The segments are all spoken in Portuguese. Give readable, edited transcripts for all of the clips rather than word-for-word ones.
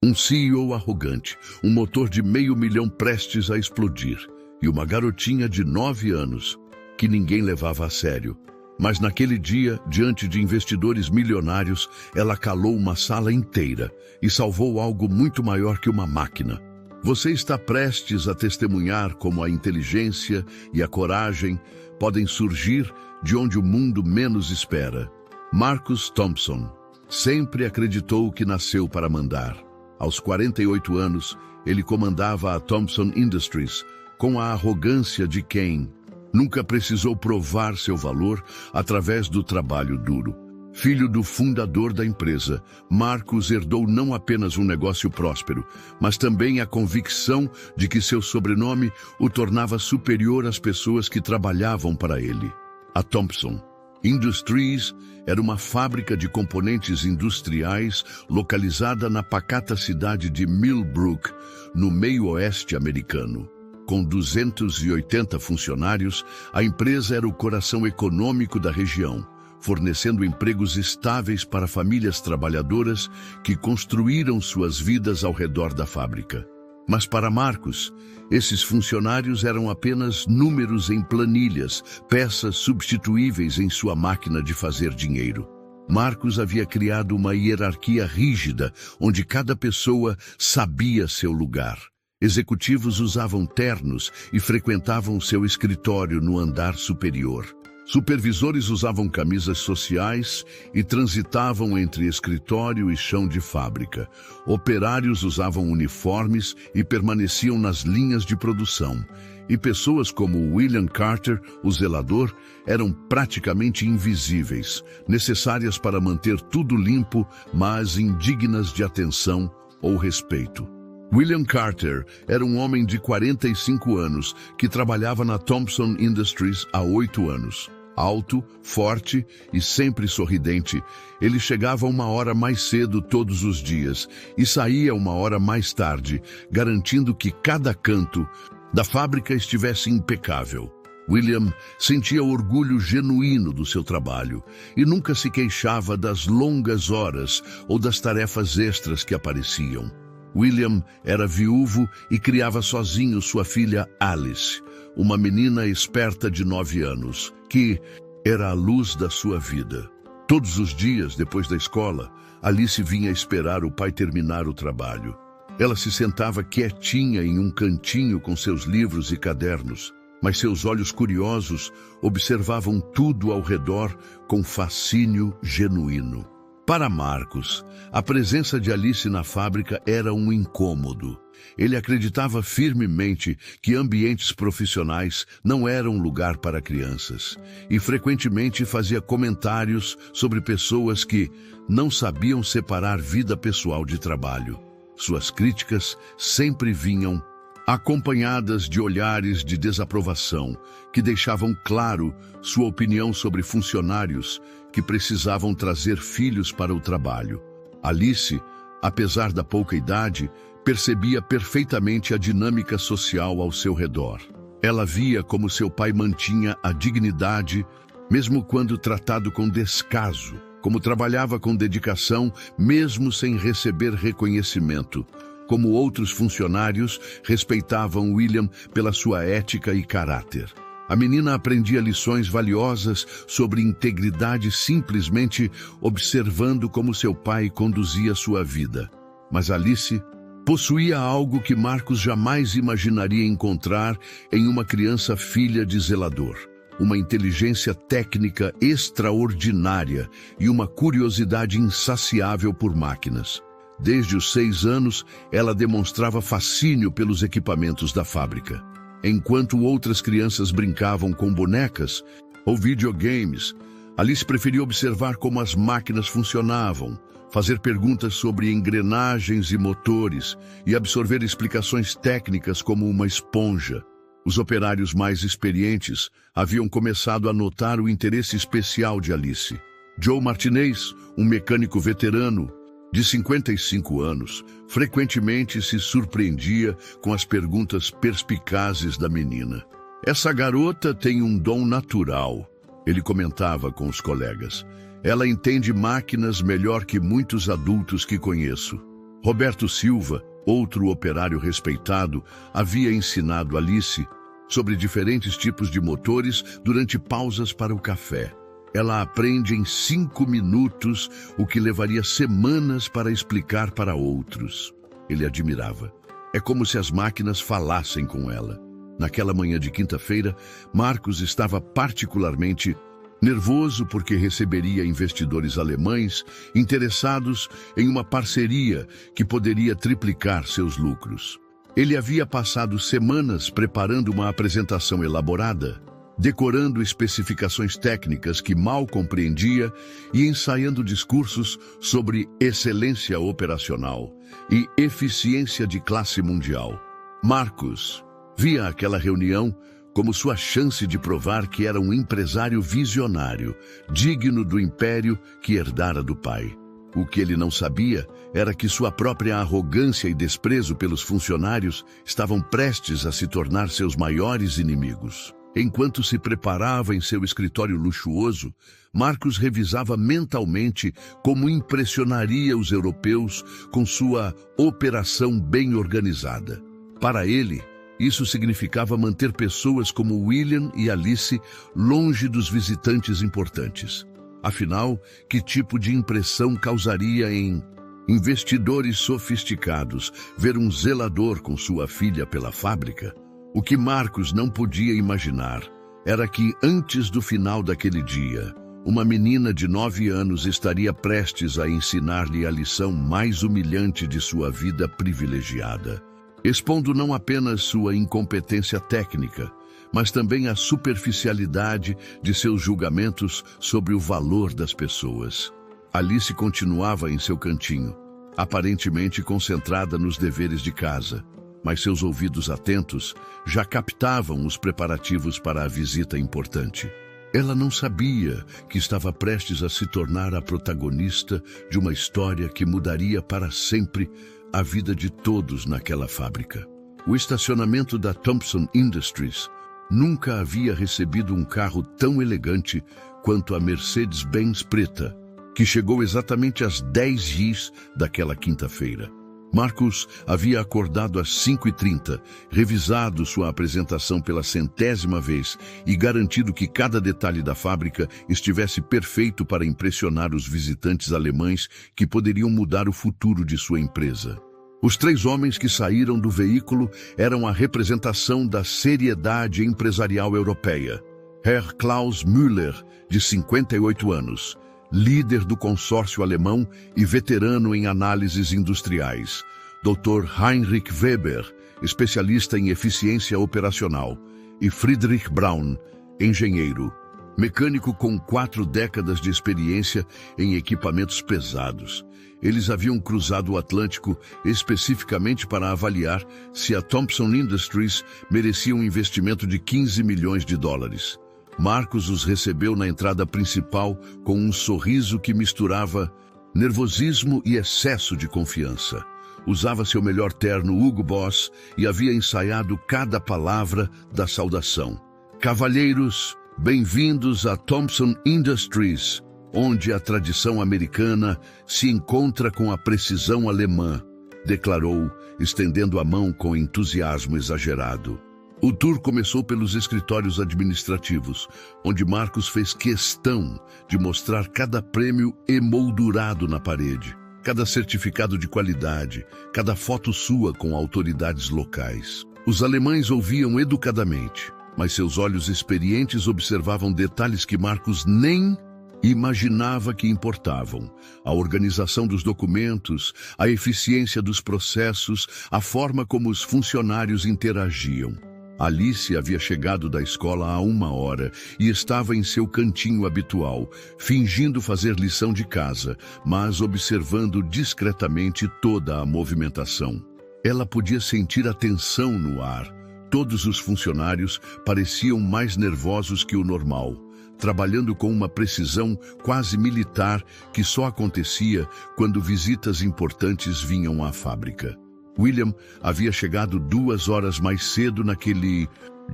Um CEO arrogante, um motor de 500 mil prestes a explodir e uma garotinha de 9 anos que ninguém levava a sério. Mas naquele dia, diante de investidores milionários, ela calou uma sala inteira e salvou algo muito maior que uma máquina. Você está prestes a testemunhar como a inteligência e a coragem podem surgir de onde o mundo menos espera. Marcus Thompson sempre acreditou que nasceu para mandar. Aos 48 anos, ele comandava a Thompson Industries com a arrogância de quem nunca precisou provar seu valor através do trabalho duro. Filho do fundador da empresa, Marcus herdou não apenas um negócio próspero, mas também a convicção de que seu sobrenome o tornava superior às pessoas que trabalhavam para ele. A Thompson Industries era uma fábrica de componentes industriais localizada na pacata cidade de Millbrook, no meio-oeste americano. Com 280 funcionários, a empresa era o coração econômico da região, fornecendo empregos estáveis para famílias trabalhadoras que construíram suas vidas ao redor da fábrica. Mas para Marcus, esses funcionários eram apenas números em planilhas, peças substituíveis em sua máquina de fazer dinheiro. Marcus havia criado uma hierarquia rígida, onde cada pessoa sabia seu lugar. Executivos usavam ternos e frequentavam seu escritório no andar superior. Supervisores usavam camisas sociais e transitavam entre escritório e chão de fábrica. Operários usavam uniformes e permaneciam nas linhas de produção. E pessoas como William Carter, o zelador, eram praticamente invisíveis, necessárias para manter tudo limpo, mas indignas de atenção ou respeito. William Carter era um homem de 45 anos que trabalhava na Thompson Industries há 8 anos. Alto, forte e sempre sorridente, ele chegava 1 hora mais cedo todos os dias e saía 1 hora mais tarde, garantindo que cada canto da fábrica estivesse impecável. William sentia orgulho genuíno do seu trabalho e nunca se queixava das longas horas ou das tarefas extras que apareciam. William era viúvo e criava sozinho sua filha Alice, uma menina esperta de 9 anos, que era a luz da sua vida. Todos os dias, depois da escola, Alice vinha esperar o pai terminar o trabalho. Ela se sentava quietinha em um cantinho com seus livros e cadernos, mas seus olhos curiosos observavam tudo ao redor com fascínio genuíno. Para Marcus, a presença de Alice na fábrica era um incômodo. Ele acreditava firmemente que ambientes profissionais não eram lugar para crianças e frequentemente fazia comentários sobre pessoas que não sabiam separar vida pessoal de trabalho. Suas críticas sempre vinham acompanhadas de olhares de desaprovação que deixavam claro sua opinião sobre funcionários que precisavam trazer filhos para o trabalho. Alice, apesar da pouca idade, percebia perfeitamente a dinâmica social ao seu redor. Ela via como seu pai mantinha a dignidade, mesmo quando tratado com descaso, como trabalhava com dedicação, mesmo sem receber reconhecimento, como outros funcionários respeitavam William pela sua ética e caráter. A menina aprendia lições valiosas sobre integridade simplesmente observando como seu pai conduzia sua vida. Mas Alice possuía algo que Marcus jamais imaginaria encontrar em uma criança filha de zelador: uma inteligência técnica extraordinária e uma curiosidade insaciável por máquinas. Desde os 6 anos, ela demonstrava fascínio pelos equipamentos da fábrica. Enquanto outras crianças brincavam com bonecas ou videogames, Alice preferia observar como as máquinas funcionavam, fazer perguntas sobre engrenagens e motores e absorver explicações técnicas como uma esponja. Os operários mais experientes haviam começado a notar o interesse especial de Alice. Joe Martinez, um mecânico veterano, de 55 anos, frequentemente se surpreendia com as perguntas perspicazes da menina. "Essa garota tem um dom natural", ele comentava com os colegas. "Ela entende máquinas melhor que muitos adultos que conheço." Roberto Silva, outro operário respeitado, havia ensinado Alice sobre diferentes tipos de motores durante pausas para o café. Ela aprende em 5 minutos o que levaria semanas para explicar para outros. Ele admirava. É como se as máquinas falassem com ela. Naquela manhã de quinta-feira, Marcos estava particularmente nervoso porque receberia investidores alemães interessados em uma parceria que poderia triplicar seus lucros. Ele havia passado semanas preparando uma apresentação elaborada, decorando especificações técnicas que mal compreendia e ensaiando discursos sobre excelência operacional e eficiência de classe mundial. Marcos via aquela reunião como sua chance de provar que era um empresário visionário, digno do império que herdara do pai. O que ele não sabia era que sua própria arrogância e desprezo pelos funcionários estavam prestes a se tornar seus maiores inimigos. Enquanto se preparava em seu escritório luxuoso, Marcos revisava mentalmente como impressionaria os europeus com sua operação bem organizada. Para ele, isso significava manter pessoas como William e Alice longe dos visitantes importantes. Afinal, que tipo de impressão causaria em investidores sofisticados ver um zelador com sua filha pela fábrica? O que Marcos não podia imaginar era que, antes do final daquele dia, uma menina de 9 anos estaria prestes a ensinar-lhe a lição mais humilhante de sua vida privilegiada, expondo não apenas sua incompetência técnica, mas também a superficialidade de seus julgamentos sobre o valor das pessoas. Alice continuava em seu cantinho, aparentemente concentrada nos deveres de casa, mas seus ouvidos atentos já captavam os preparativos para a visita importante. Ela não sabia que estava prestes a se tornar a protagonista de uma história que mudaria para sempre a vida de todos naquela fábrica. O estacionamento da Thompson Industries nunca havia recebido um carro tão elegante quanto a Mercedes-Benz preta, que chegou exatamente às 10 ris daquela quinta-feira. Marcos havia acordado às 5h30, revisado sua apresentação pela 100ª vez e garantido que cada detalhe da fábrica estivesse perfeito para impressionar os visitantes alemães que poderiam mudar o futuro de sua empresa. Os 3 homens que saíram do veículo eram a representação da seriedade empresarial europeia. Herr Klaus Müller, de 58 anos, líder do consórcio alemão e veterano em análises industriais. Dr. Heinrich Weber, especialista em eficiência operacional. E Friedrich Braun, engenheiro, mecânico com 4 décadas de experiência em equipamentos pesados. Eles haviam cruzado o Atlântico especificamente para avaliar se a Thompson Industries merecia um investimento de 15 milhões de dólares. Marcos os recebeu na entrada principal com um sorriso que misturava nervosismo e excesso de confiança. Usava seu melhor terno Hugo Boss e havia ensaiado cada palavra da saudação. Cavalheiros, bem-vindos a Thompson Industries, onde a tradição americana se encontra com a precisão alemã, declarou, estendendo a mão com entusiasmo exagerado. O tour começou pelos escritórios administrativos, onde Marcos fez questão de mostrar cada prêmio emoldurado na parede, cada certificado de qualidade, cada foto sua com autoridades locais. Os alemães ouviam educadamente, mas seus olhos experientes observavam detalhes que Marcos nem imaginava que importavam: a organização dos documentos, a eficiência dos processos, a forma como os funcionários interagiam. Alice havia chegado da escola há 1 hora e estava em seu cantinho habitual, fingindo fazer lição de casa, mas observando discretamente toda a movimentação. Ela podia sentir a tensão no ar. Todos os funcionários pareciam mais nervosos que o normal, trabalhando com uma precisão quase militar que só acontecia quando visitas importantes vinham à fábrica. William havia chegado 2 horas mais cedo naquele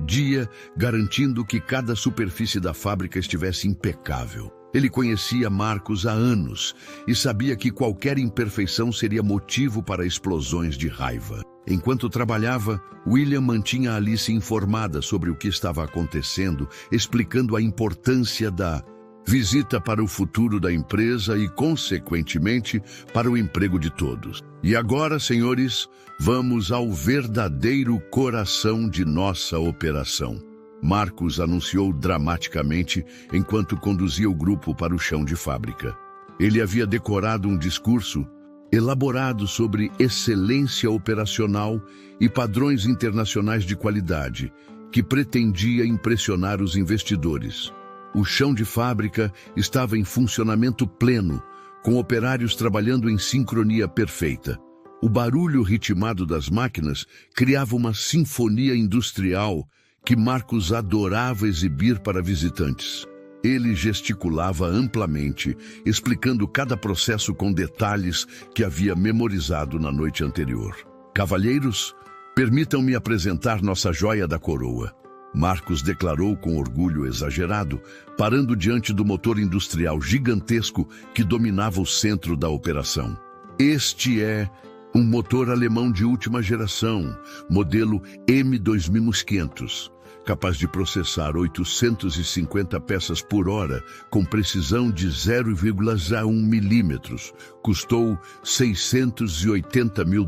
dia, garantindo que cada superfície da fábrica estivesse impecável. Ele conhecia Marcus há anos e sabia que qualquer imperfeição seria motivo para explosões de raiva. Enquanto trabalhava, William mantinha Alice informada sobre o que estava acontecendo, explicando a importância da visita para o futuro da empresa e, consequentemente, para o emprego de todos. E agora, senhores, vamos ao verdadeiro coração de nossa operação. Marcus anunciou dramaticamente enquanto conduzia o grupo para o chão de fábrica. Ele havia decorado um discurso elaborado sobre excelência operacional e padrões internacionais de qualidade, que pretendia impressionar os investidores. O chão de fábrica estava em funcionamento pleno, com operários trabalhando em sincronia perfeita. O barulho ritmado das máquinas criava uma sinfonia industrial que Marcus adorava exibir para visitantes. Ele gesticulava amplamente, explicando cada processo com detalhes que havia memorizado na noite anterior. Cavalheiros, permitam-me apresentar nossa joia da coroa. Marcus declarou com orgulho exagerado, parando diante do motor industrial gigantesco que dominava o centro da operação. Este é um motor alemão de última geração, modelo M2500, capaz de processar 850 peças por hora com precisão de 0,1 milímetros. Custou $680 mil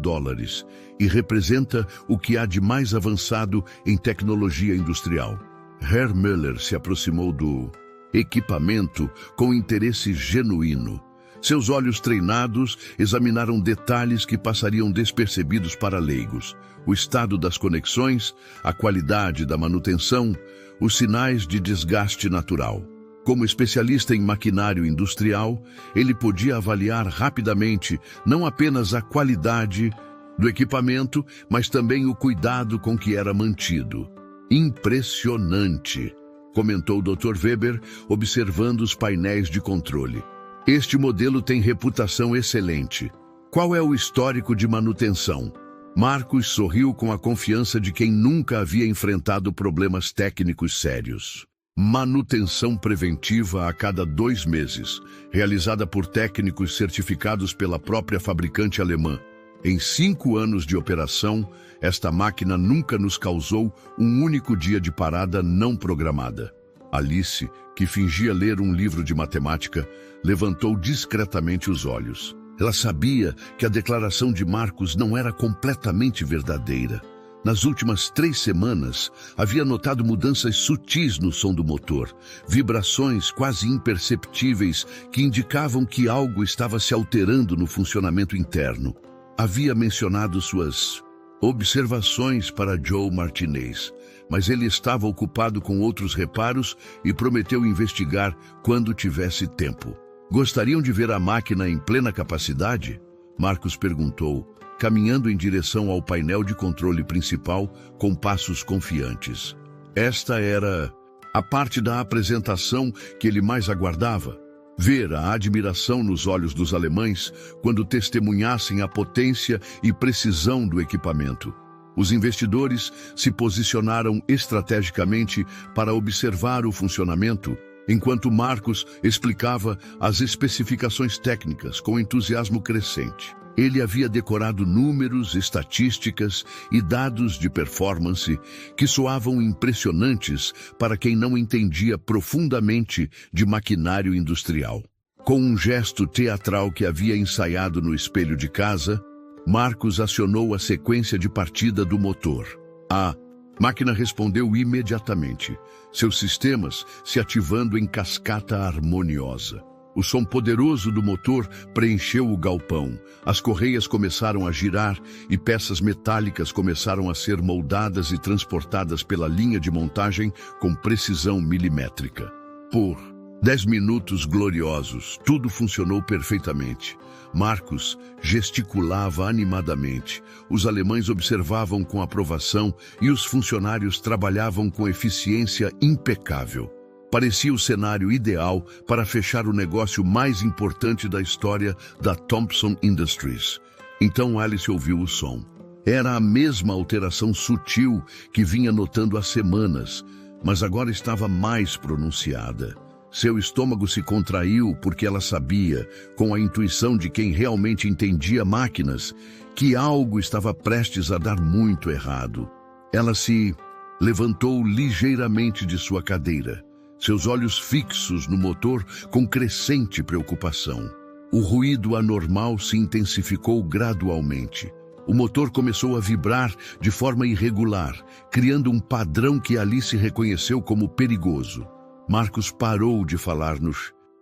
e representa o que há de mais avançado em tecnologia industrial. Herr Müller se aproximou do equipamento com interesse genuíno. Seus olhos treinados examinaram detalhes que passariam despercebidos para leigos: o estado das conexões, a qualidade da manutenção, os sinais de desgaste natural. Como especialista em maquinário industrial, ele podia avaliar rapidamente não apenas a qualidade do equipamento, mas também o cuidado com que era mantido. Impressionante, comentou o Dr. Weber, observando os painéis de controle. Este modelo tem reputação excelente. Qual é o histórico de manutenção? Marcus sorriu com a confiança de quem nunca havia enfrentado problemas técnicos sérios. Manutenção preventiva a cada 2 meses, realizada por técnicos certificados pela própria fabricante alemã. Em 5 anos de operação, esta máquina nunca nos causou um único dia de parada não programada. Alice, que fingia ler um livro de matemática, levantou discretamente os olhos. Ela sabia que a declaração de Marcus não era completamente verdadeira. Nas últimas 3 semanas, havia notado mudanças sutis no som do motor, vibrações quase imperceptíveis que indicavam que algo estava se alterando no funcionamento interno. Havia mencionado suas observações para Joe Martinez, mas ele estava ocupado com outros reparos e prometeu investigar quando tivesse tempo. Gostariam de ver a máquina em plena capacidade? Marcus perguntou, caminhando em direção ao painel de controle principal com passos confiantes. Esta era a parte da apresentação que ele mais aguardava. Ver a admiração nos olhos dos alemães quando testemunhassem a potência e precisão do equipamento. Os investidores se posicionaram estrategicamente para observar o funcionamento, enquanto Marcus explicava as especificações técnicas com entusiasmo crescente. Ele havia decorado números, estatísticas e dados de performance que soavam impressionantes para quem não entendia profundamente de maquinário industrial. Com um gesto teatral que havia ensaiado no espelho de casa, Marcus acionou a sequência de partida do motor. A máquina respondeu imediatamente, seus sistemas se ativando em cascata harmoniosa. O som poderoso do motor preencheu o galpão. As correias começaram a girar e peças metálicas começaram a ser moldadas e transportadas pela linha de montagem com precisão milimétrica. Por 10 minutos gloriosos, tudo funcionou perfeitamente. Marcus gesticulava animadamente. Os alemães observavam com aprovação e os funcionários trabalhavam com eficiência impecável. Parecia o cenário ideal para fechar o negócio mais importante da história da Thompson Industries. Então Alice ouviu o som. Era a mesma alteração sutil que vinha notando há semanas, mas agora estava mais pronunciada. Seu estômago se contraiu porque ela sabia, com a intuição de quem realmente entendia máquinas, que algo estava prestes a dar muito errado. Ela se levantou ligeiramente de sua cadeira, seus olhos fixos no motor com crescente preocupação. O ruído anormal se intensificou gradualmente. O motor começou a vibrar de forma irregular, criando um padrão que Alice reconheceu como perigoso. Marcos parou de falar no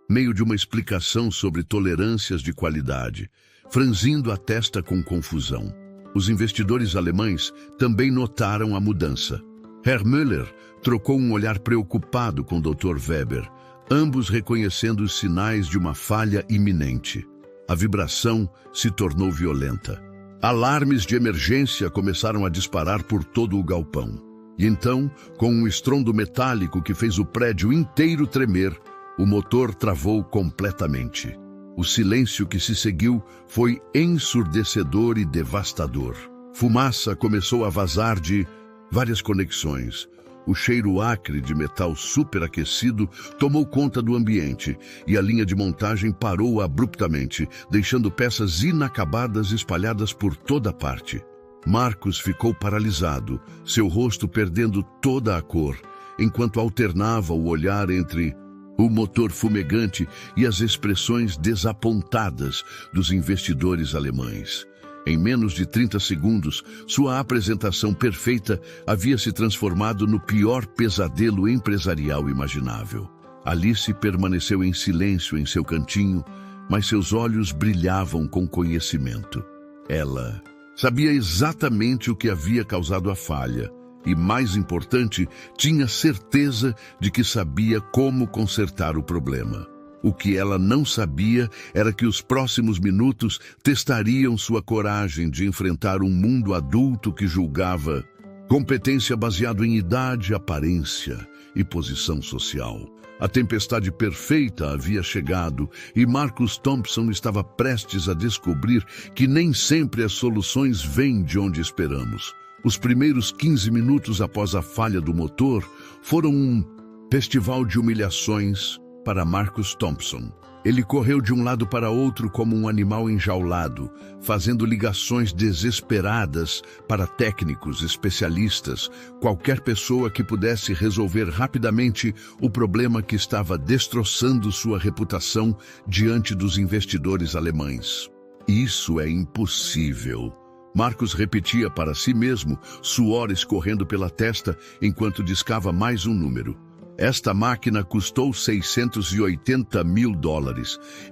meio de uma explicação sobre tolerâncias de qualidade, franzindo a testa com confusão. Os investidores alemães também notaram a mudança. Herr Müller trocou um olhar preocupado com o Dr. Weber, ambos reconhecendo os sinais de uma falha iminente. A vibração se tornou violenta. Alarmes de emergência começaram a disparar por todo o galpão. E então, com um estrondo metálico que fez o prédio inteiro tremer, o motor travou completamente. O silêncio que se seguiu foi ensurdecedor e devastador. Fumaça começou a vazar de várias conexões. O cheiro acre de metal superaquecido tomou conta do ambiente e a linha de montagem parou abruptamente, deixando peças inacabadas espalhadas por toda parte. Marcos ficou paralisado, seu rosto perdendo toda a cor, enquanto alternava o olhar entre o motor fumegante e as expressões desapontadas dos investidores alemães. Em menos de 30 segundos, sua apresentação perfeita havia se transformado no pior pesadelo empresarial imaginável. Alice permaneceu em silêncio em seu cantinho, mas seus olhos brilhavam com conhecimento. Ela sabia exatamente o que havia causado a falha e, mais importante, tinha certeza de que sabia como consertar o problema. O que ela não sabia era que os próximos minutos testariam sua coragem de enfrentar um mundo adulto que julgava competência baseada em idade, aparência e posição social. A tempestade perfeita havia chegado e Marcus Thompson estava prestes a descobrir que nem sempre as soluções vêm de onde esperamos. Os primeiros 15 minutos após a falha do motor foram um festival de humilhações para Marcus Thompson. Ele correu de um lado para outro como um animal enjaulado, fazendo ligações desesperadas para técnicos, especialistas, qualquer pessoa que pudesse resolver rapidamente o problema que estava destroçando sua reputação diante dos investidores alemães. Isso é impossível. Marcos repetia para si mesmo, suor escorrendo pela testa enquanto discava mais um número. Esta máquina custou $680 mil.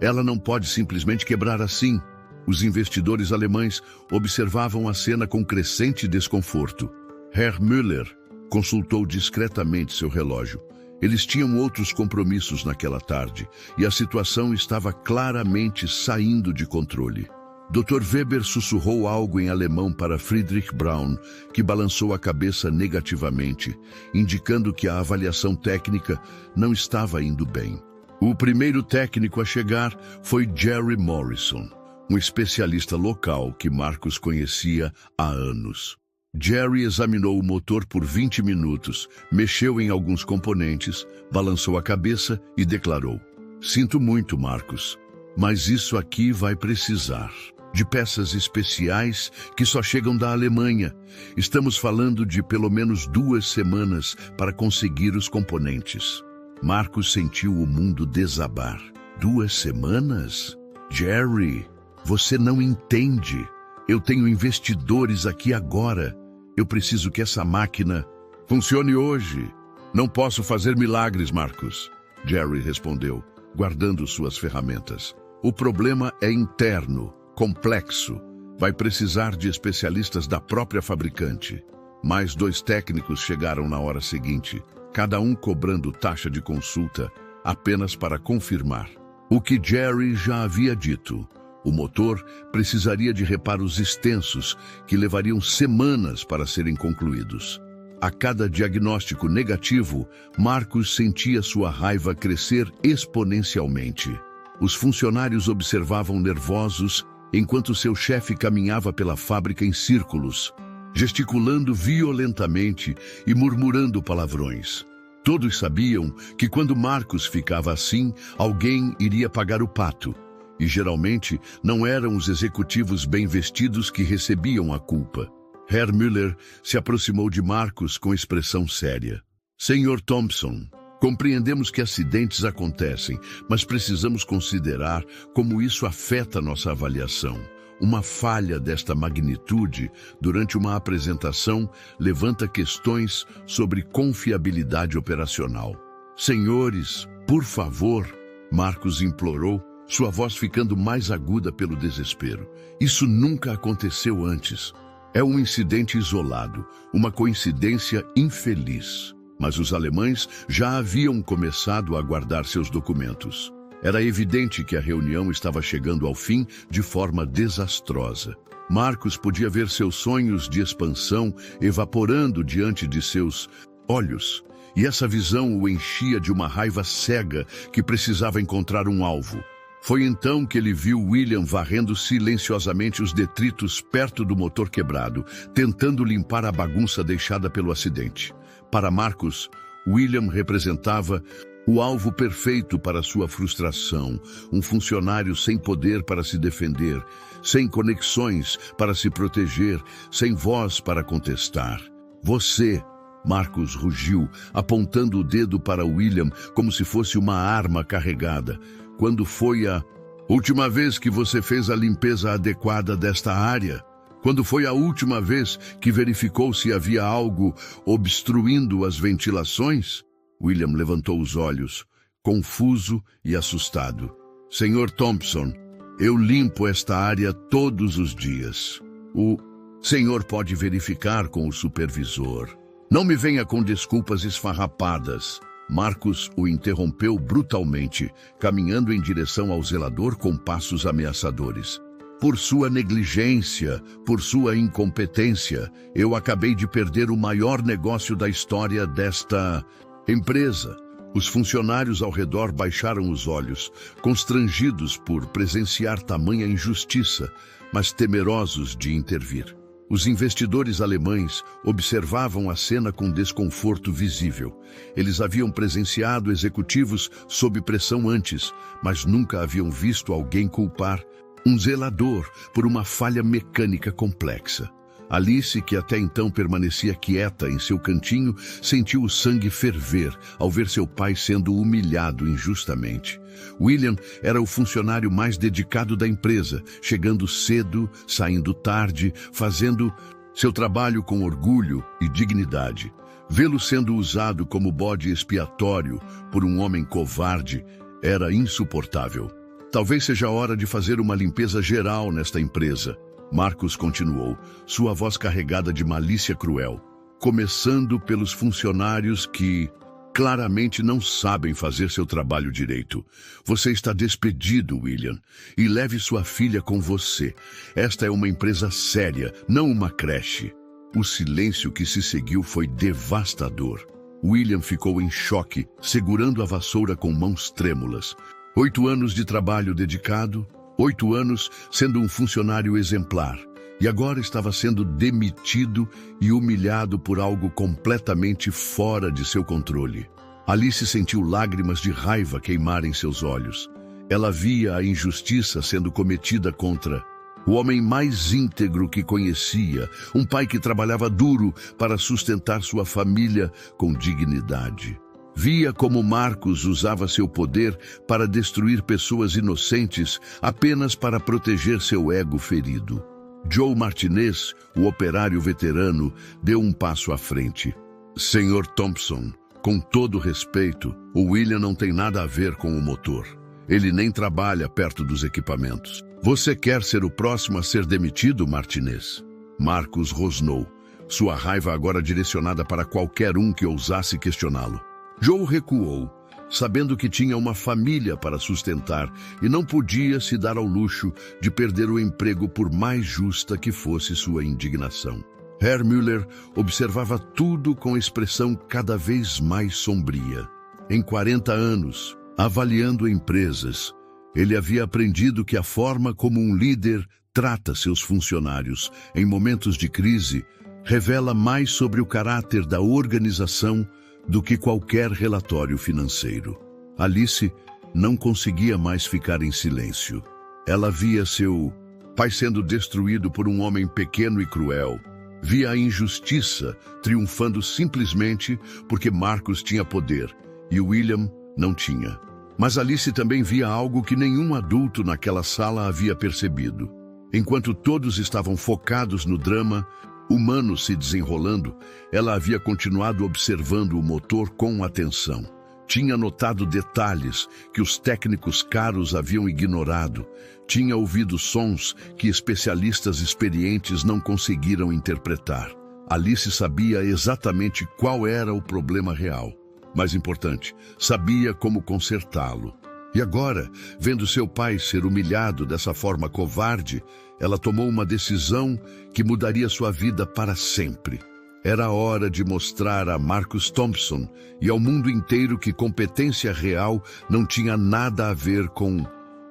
Ela não pode simplesmente quebrar assim. Os investidores alemães observavam a cena com crescente desconforto. Herr Müller consultou discretamente seu relógio. Eles tinham outros compromissos naquela tarde e a situação estava claramente saindo de controle. Dr. Weber sussurrou algo em alemão para Friedrich Braun, que balançou a cabeça negativamente, indicando que a avaliação técnica não estava indo bem. O primeiro técnico a chegar foi Jerry Morrison, um especialista local que Marcos conhecia há anos. Jerry examinou o motor por 20 minutos, mexeu em alguns componentes, balançou a cabeça e declarou: "Sinto muito, Marcos, mas isso aqui vai precisar de peças especiais que só chegam da Alemanha. Estamos falando de pelo menos 2 semanas para conseguir os componentes." Marcos sentiu o mundo desabar. 2 semanas? Jerry, você não entende. Eu tenho investidores aqui agora. Eu preciso que essa máquina funcione hoje. Não posso fazer milagres, Marcos. Jerry respondeu, guardando suas ferramentas. O problema é interno, complexo. Vai precisar de especialistas da própria fabricante. Mais 2 técnicos chegaram na hora seguinte, cada um cobrando taxa de consulta apenas para confirmar o que Jerry já havia dito. O motor precisaria de reparos extensos que levariam semanas para serem concluídos. A cada diagnóstico negativo, Marcos sentia sua raiva crescer exponencialmente. Os funcionários observavam nervosos enquanto seu chefe caminhava pela fábrica em círculos, gesticulando violentamente e murmurando palavrões. Todos sabiam que quando Marcus ficava assim, alguém iria pagar o pato. E geralmente não eram os executivos bem vestidos que recebiam a culpa. Herr Müller se aproximou de Marcus com expressão séria. Senhor Thompson, compreendemos que acidentes acontecem, mas precisamos considerar como isso afeta nossa avaliação. Uma falha desta magnitude durante uma apresentação levanta questões sobre confiabilidade operacional. Senhores, por favor, Marcus implorou, sua voz ficando mais aguda pelo desespero. Isso nunca aconteceu antes. É um incidente isolado, uma coincidência infeliz. Mas os alemães já haviam começado a guardar seus documentos. Era evidente que a reunião estava chegando ao fim de forma desastrosa. Marcus podia ver seus sonhos de expansão evaporando diante de seus olhos, e essa visão o enchia de uma raiva cega que precisava encontrar um alvo. Foi então que ele viu William varrendo silenciosamente os detritos perto do motor quebrado, tentando limpar a bagunça deixada pelo acidente. Para Marcus, William representava o alvo perfeito para sua frustração, um funcionário sem poder para se defender, sem conexões para se proteger, sem voz para contestar. Você, Marcus rugiu, apontando o dedo para William como se fosse uma arma carregada. Quando foi a última vez que você fez a limpeza adequada desta área? Quando foi a última vez que verificou se havia algo obstruindo as ventilações? William levantou os olhos, confuso e assustado. Senhor Thompson, eu limpo esta área todos os dias. O senhor pode verificar com o supervisor. Não me venha com desculpas esfarrapadas. Marcus o interrompeu brutalmente, caminhando em direção ao zelador com passos ameaçadores. Por sua negligência, por sua incompetência, eu acabei de perder o maior negócio da história desta empresa. Os funcionários ao redor baixaram os olhos, constrangidos por presenciar tamanha injustiça, mas temerosos de intervir. Os investidores alemães observavam a cena com desconforto visível. Eles haviam presenciado executivos sob pressão antes, mas nunca haviam visto alguém culpar um zelador por uma falha mecânica complexa. Alice, que até então permanecia quieta em seu cantinho, sentiu o sangue ferver ao ver seu pai sendo humilhado injustamente. William era o funcionário mais dedicado da empresa, chegando cedo, saindo tarde, fazendo seu trabalho com orgulho e dignidade. Vê-lo sendo usado como bode expiatório por um homem covarde era insuportável. Talvez seja a hora de fazer uma limpeza geral nesta empresa. Marcus continuou, sua voz carregada de malícia cruel, começando pelos funcionários que claramente não sabem fazer seu trabalho direito. Você está despedido, William, e leve sua filha com você. Esta é uma empresa séria, não uma creche. O silêncio que se seguiu foi devastador. William ficou em choque, segurando a vassoura com mãos trêmulas. 8 anos de trabalho dedicado, 8 anos sendo um funcionário exemplar, e agora estava sendo demitido e humilhado por algo completamente fora de seu controle. Alice sentiu lágrimas de raiva queimarem seus olhos. Ela via a injustiça sendo cometida contra o homem mais íntegro que conhecia, um pai que trabalhava duro para sustentar sua família com dignidade. Via como Marcus usava seu poder para destruir pessoas inocentes apenas para proteger seu ego ferido. Joe Martinez, o operário veterano, deu um passo à frente. Senhor Thompson, com todo respeito, o William não tem nada a ver com o motor. Ele nem trabalha perto dos equipamentos. Você quer ser o próximo a ser demitido, Martinez? Marcus rosnou, sua raiva agora direcionada para qualquer um que ousasse questioná-lo. Joe recuou, sabendo que tinha uma família para sustentar e não podia se dar ao luxo de perder o emprego por mais justa que fosse sua indignação. Herr Müller observava tudo com expressão cada vez mais sombria. Em 40 anos, avaliando empresas, ele havia aprendido que a forma como um líder trata seus funcionários em momentos de crise revela mais sobre o caráter da organização do que qualquer relatório financeiro. Alice não conseguia mais ficar em silêncio. Ela via seu pai sendo destruído por um homem pequeno e cruel. Via a injustiça triunfando simplesmente porque Marcus tinha poder e William não tinha. Mas Alice também via algo que nenhum adulto naquela sala havia percebido. Enquanto todos estavam focados no drama humano se desenrolando, ela havia continuado observando o motor com atenção. Tinha notado detalhes que os técnicos caros haviam ignorado. Tinha ouvido sons que especialistas experientes não conseguiram interpretar. Alice sabia exatamente qual era o problema real. Mais importante, sabia como consertá-lo. E agora, vendo seu pai ser humilhado dessa forma covarde, ela tomou uma decisão que mudaria sua vida para sempre. Era hora de mostrar a Marcus Thompson e ao mundo inteiro que competência real não tinha nada a ver com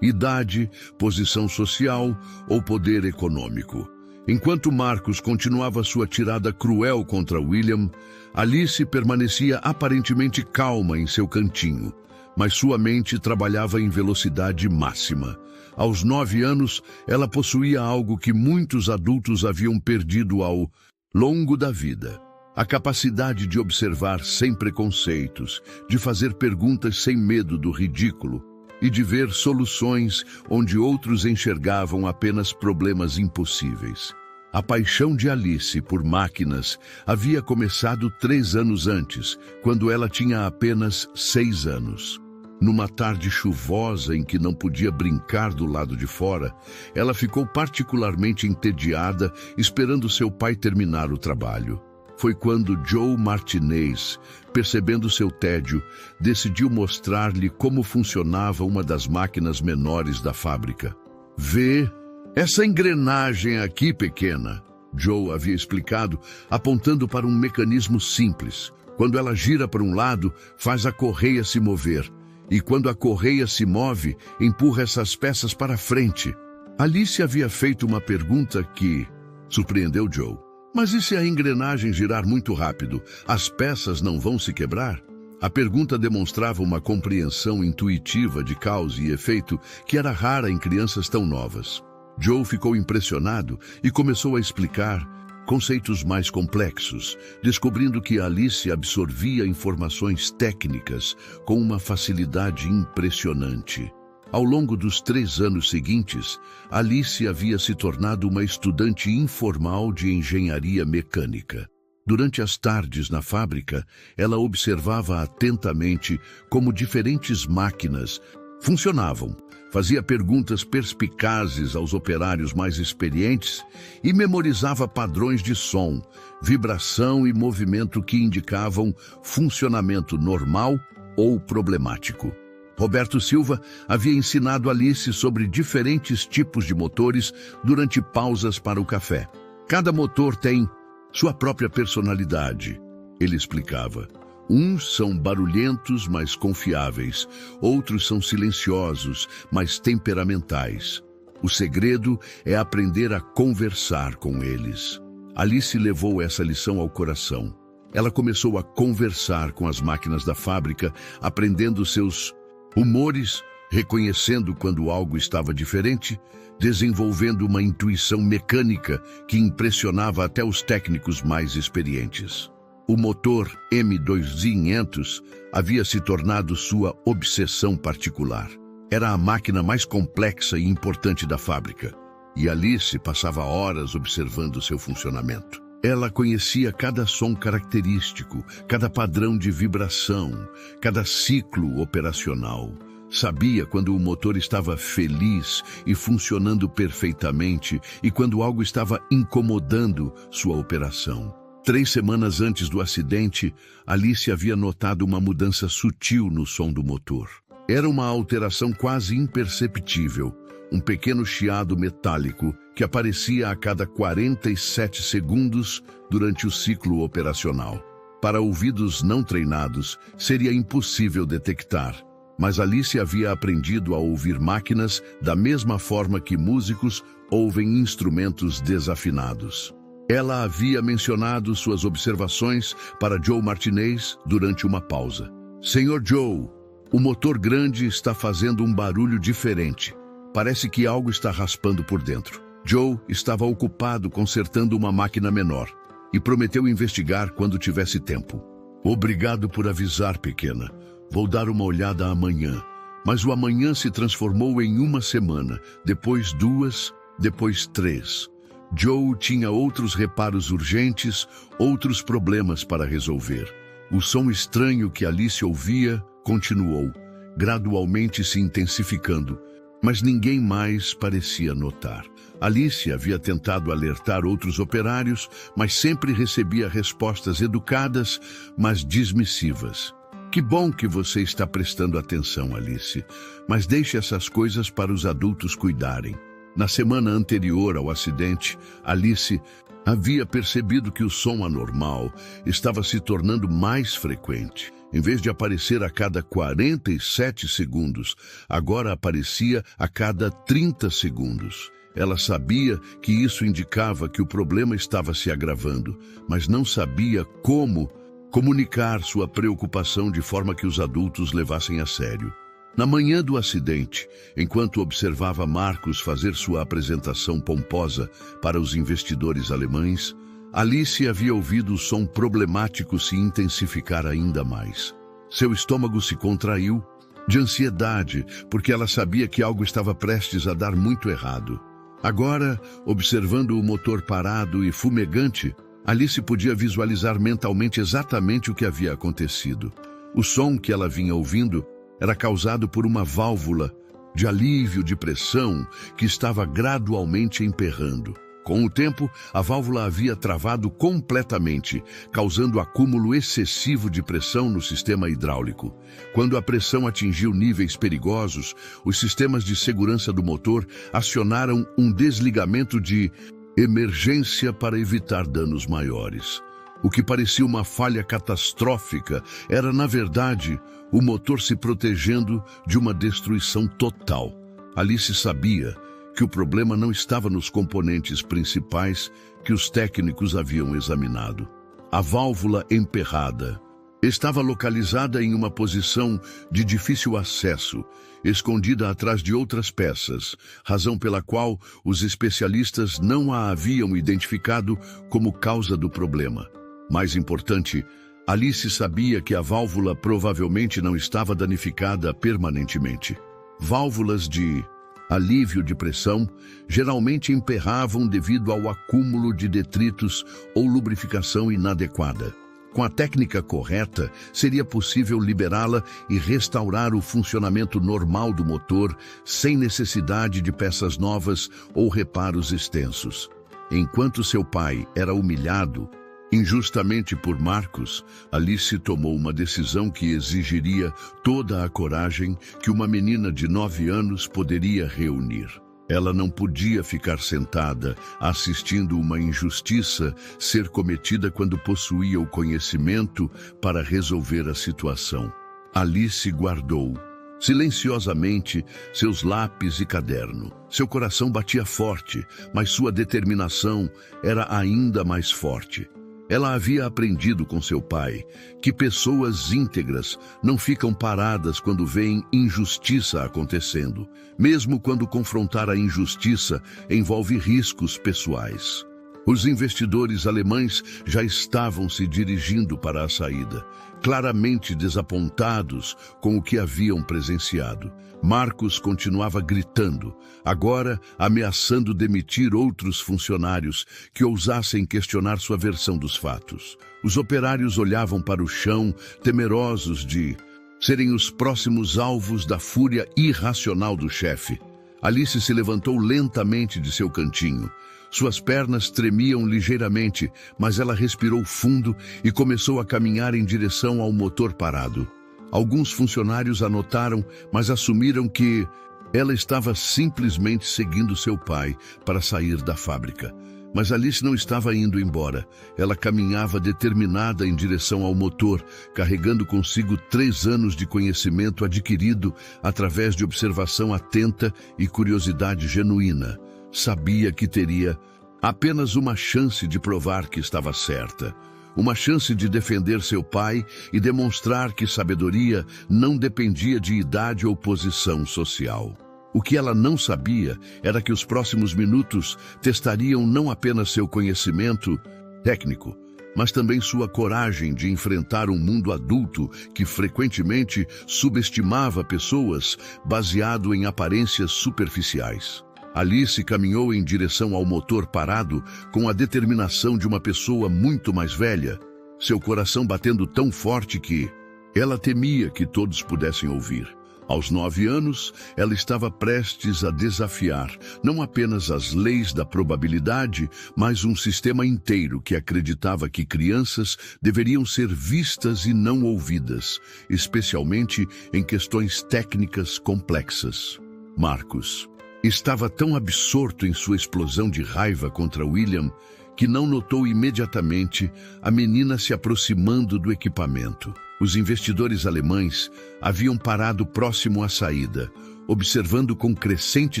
idade, posição social ou poder econômico. Enquanto Marcus continuava sua tirada cruel contra William, Alice permanecia aparentemente calma em seu cantinho, mas sua mente trabalhava em velocidade máxima. Aos 9 anos, ela possuía algo que muitos adultos haviam perdido ao longo da vida: a capacidade de observar sem preconceitos, de fazer perguntas sem medo do ridículo e de ver soluções onde outros enxergavam apenas problemas impossíveis. A paixão de Alice por máquinas havia começado 3 anos antes, quando ela tinha apenas 6 anos. Numa tarde chuvosa em que não podia brincar do lado de fora, ela ficou particularmente entediada esperando seu pai terminar o trabalho. Foi quando Joe Martinez, percebendo seu tédio, decidiu mostrar-lhe como funcionava uma das máquinas menores da fábrica. "Vê essa engrenagem aqui, pequena", Joe havia explicado, apontando para um mecanismo simples. Quando ela gira para um lado, faz a correia se mover. E quando a correia se move, empurra essas peças para frente. Alice havia feito uma pergunta que surpreendeu Joe. "Mas e se a engrenagem girar muito rápido? As peças não vão se quebrar?" A pergunta demonstrava uma compreensão intuitiva de causa e efeito que era rara em crianças tão novas. Joe ficou impressionado e começou a explicar conceitos mais complexos, descobrindo que Alice absorvia informações técnicas com uma facilidade impressionante. Ao longo dos 3 anos seguintes, Alice havia se tornado uma estudante informal de engenharia mecânica. Durante as tardes na fábrica, ela observava atentamente como diferentes máquinas funcionavam, fazia perguntas perspicazes aos operários mais experientes e memorizava padrões de som, vibração e movimento que indicavam funcionamento normal ou problemático. Roberto Silva havia ensinado Alice sobre diferentes tipos de motores durante pausas para o café. "Cada motor tem sua própria personalidade", ele explicava. "Uns são barulhentos, mas confiáveis. Outros são silenciosos, mas temperamentais. O segredo é aprender a conversar com eles." Alice levou essa lição ao coração. Ela começou a conversar com as máquinas da fábrica, aprendendo seus humores, reconhecendo quando algo estava diferente, desenvolvendo uma intuição mecânica que impressionava até os técnicos mais experientes. O motor M2500 havia se tornado sua obsessão particular. Era a máquina mais complexa e importante da fábrica, e Alice passava horas observando seu funcionamento. Ela conhecia cada som característico, cada padrão de vibração, cada ciclo operacional. Sabia quando o motor estava feliz e funcionando perfeitamente e quando algo estava incomodando sua operação. 3 semanas antes do acidente, Alice havia notado uma mudança sutil no som do motor. Era uma alteração quase imperceptível, um pequeno chiado metálico que aparecia a cada 47 segundos durante o ciclo operacional. Para ouvidos não treinados, seria impossível detectar, mas Alice havia aprendido a ouvir máquinas da mesma forma que músicos ouvem instrumentos desafinados. Ela havia mencionado suas observações para Joe Martinez durante uma pausa. Senhor Joe, o motor grande está fazendo um barulho diferente. Parece que algo está raspando por dentro. Joe estava ocupado consertando uma máquina menor e prometeu investigar quando tivesse tempo. Obrigado por avisar, pequena. Vou dar uma olhada amanhã. Mas o amanhã se transformou em uma semana, depois 2, depois 3. Joe tinha outros reparos urgentes, outros problemas para resolver. O som estranho que Alice ouvia continuou, gradualmente se intensificando, mas ninguém mais parecia notar. Alice havia tentado alertar outros operários, mas sempre recebia respostas educadas, mas dismissivas. Que bom que você está prestando atenção, Alice, mas deixe essas coisas para os adultos cuidarem. Na semana anterior ao acidente, Alice havia percebido que o som anormal estava se tornando mais frequente. Em vez de aparecer a cada 47 segundos, agora aparecia a cada 30 segundos. Ela sabia que isso indicava que o problema estava se agravando, mas não sabia como comunicar sua preocupação de forma que os adultos levassem a sério. Na manhã do acidente, enquanto observava Marcus fazer sua apresentação pomposa para os investidores alemães, Alice havia ouvido o som problemático se intensificar ainda mais. Seu estômago se contraiu, de ansiedade, porque ela sabia que algo estava prestes a dar muito errado. Agora, observando o motor parado e fumegante, Alice podia visualizar mentalmente exatamente o que havia acontecido. O som que ela vinha ouvindo era causado por uma válvula de alívio de pressão que estava gradualmente emperrando. Com o tempo, a válvula havia travado completamente, causando acúmulo excessivo de pressão no sistema hidráulico. Quando a pressão atingiu níveis perigosos, os sistemas de segurança do motor acionaram um desligamento de emergência para evitar danos maiores. O que parecia uma falha catastrófica era, na verdade, o motor se protegendo de uma destruição total. Alice sabia que o problema não estava nos componentes principais que os técnicos haviam examinado. A válvula emperrada estava localizada em uma posição de difícil acesso, escondida atrás de outras peças, razão pela qual os especialistas não a haviam identificado como causa do problema. Mais importante, Alice sabia que a válvula provavelmente não estava danificada permanentemente. Válvulas de alívio de pressão geralmente emperravam devido ao acúmulo de detritos ou lubrificação inadequada. Com a técnica correta, seria possível liberá-la e restaurar o funcionamento normal do motor sem necessidade de peças novas ou reparos extensos. Enquanto seu pai era humilhado injustamente por Marcus, Alice tomou uma decisão que exigiria toda a coragem que uma menina de 9 anos poderia reunir. Ela não podia ficar sentada assistindo uma injustiça ser cometida quando possuía o conhecimento para resolver a situação. Alice guardou silenciosamente seus lápis e caderno. Seu coração batia forte, mas sua determinação era ainda mais forte. Ela havia aprendido com seu pai que pessoas íntegras não ficam paradas quando veem injustiça acontecendo, mesmo quando confrontar a injustiça envolve riscos pessoais. Os investidores alemães já estavam se dirigindo para a saída, claramente desapontados com o que haviam presenciado. Marcus continuava gritando, agora ameaçando demitir outros funcionários que ousassem questionar sua versão dos fatos. Os operários olhavam para o chão, temerosos de serem os próximos alvos da fúria irracional do chefe. Alice se levantou lentamente de seu cantinho. Suas pernas tremiam ligeiramente, mas ela respirou fundo e começou a caminhar em direção ao motor parado. Alguns funcionários a notaram, mas assumiram que ela estava simplesmente seguindo seu pai para sair da fábrica. Mas Alice não estava indo embora. Ela caminhava determinada em direção ao motor, carregando consigo 3 anos de conhecimento adquirido através de observação atenta e curiosidade genuína. Sabia que teria Apenas uma chance de provar que estava certa. Uma chance de defender seu pai e demonstrar que sabedoria não dependia de idade ou posição social. O que ela não sabia era que os próximos minutos testariam não apenas seu conhecimento técnico, mas também sua coragem de enfrentar um mundo adulto que frequentemente subestimava pessoas baseado em aparências superficiais. Alice caminhou em direção ao motor parado com a determinação de uma pessoa muito mais velha, seu coração batendo tão forte que ela temia que todos pudessem ouvir. Aos 9 anos, ela estava prestes a desafiar não apenas as leis da probabilidade, mas um sistema inteiro que acreditava que crianças deveriam ser vistas e não ouvidas, especialmente em questões técnicas complexas. Marcus estava tão absorto em sua explosão de raiva contra William que não notou imediatamente a menina se aproximando do equipamento. Os investidores alemães haviam parado próximo à saída, observando com crescente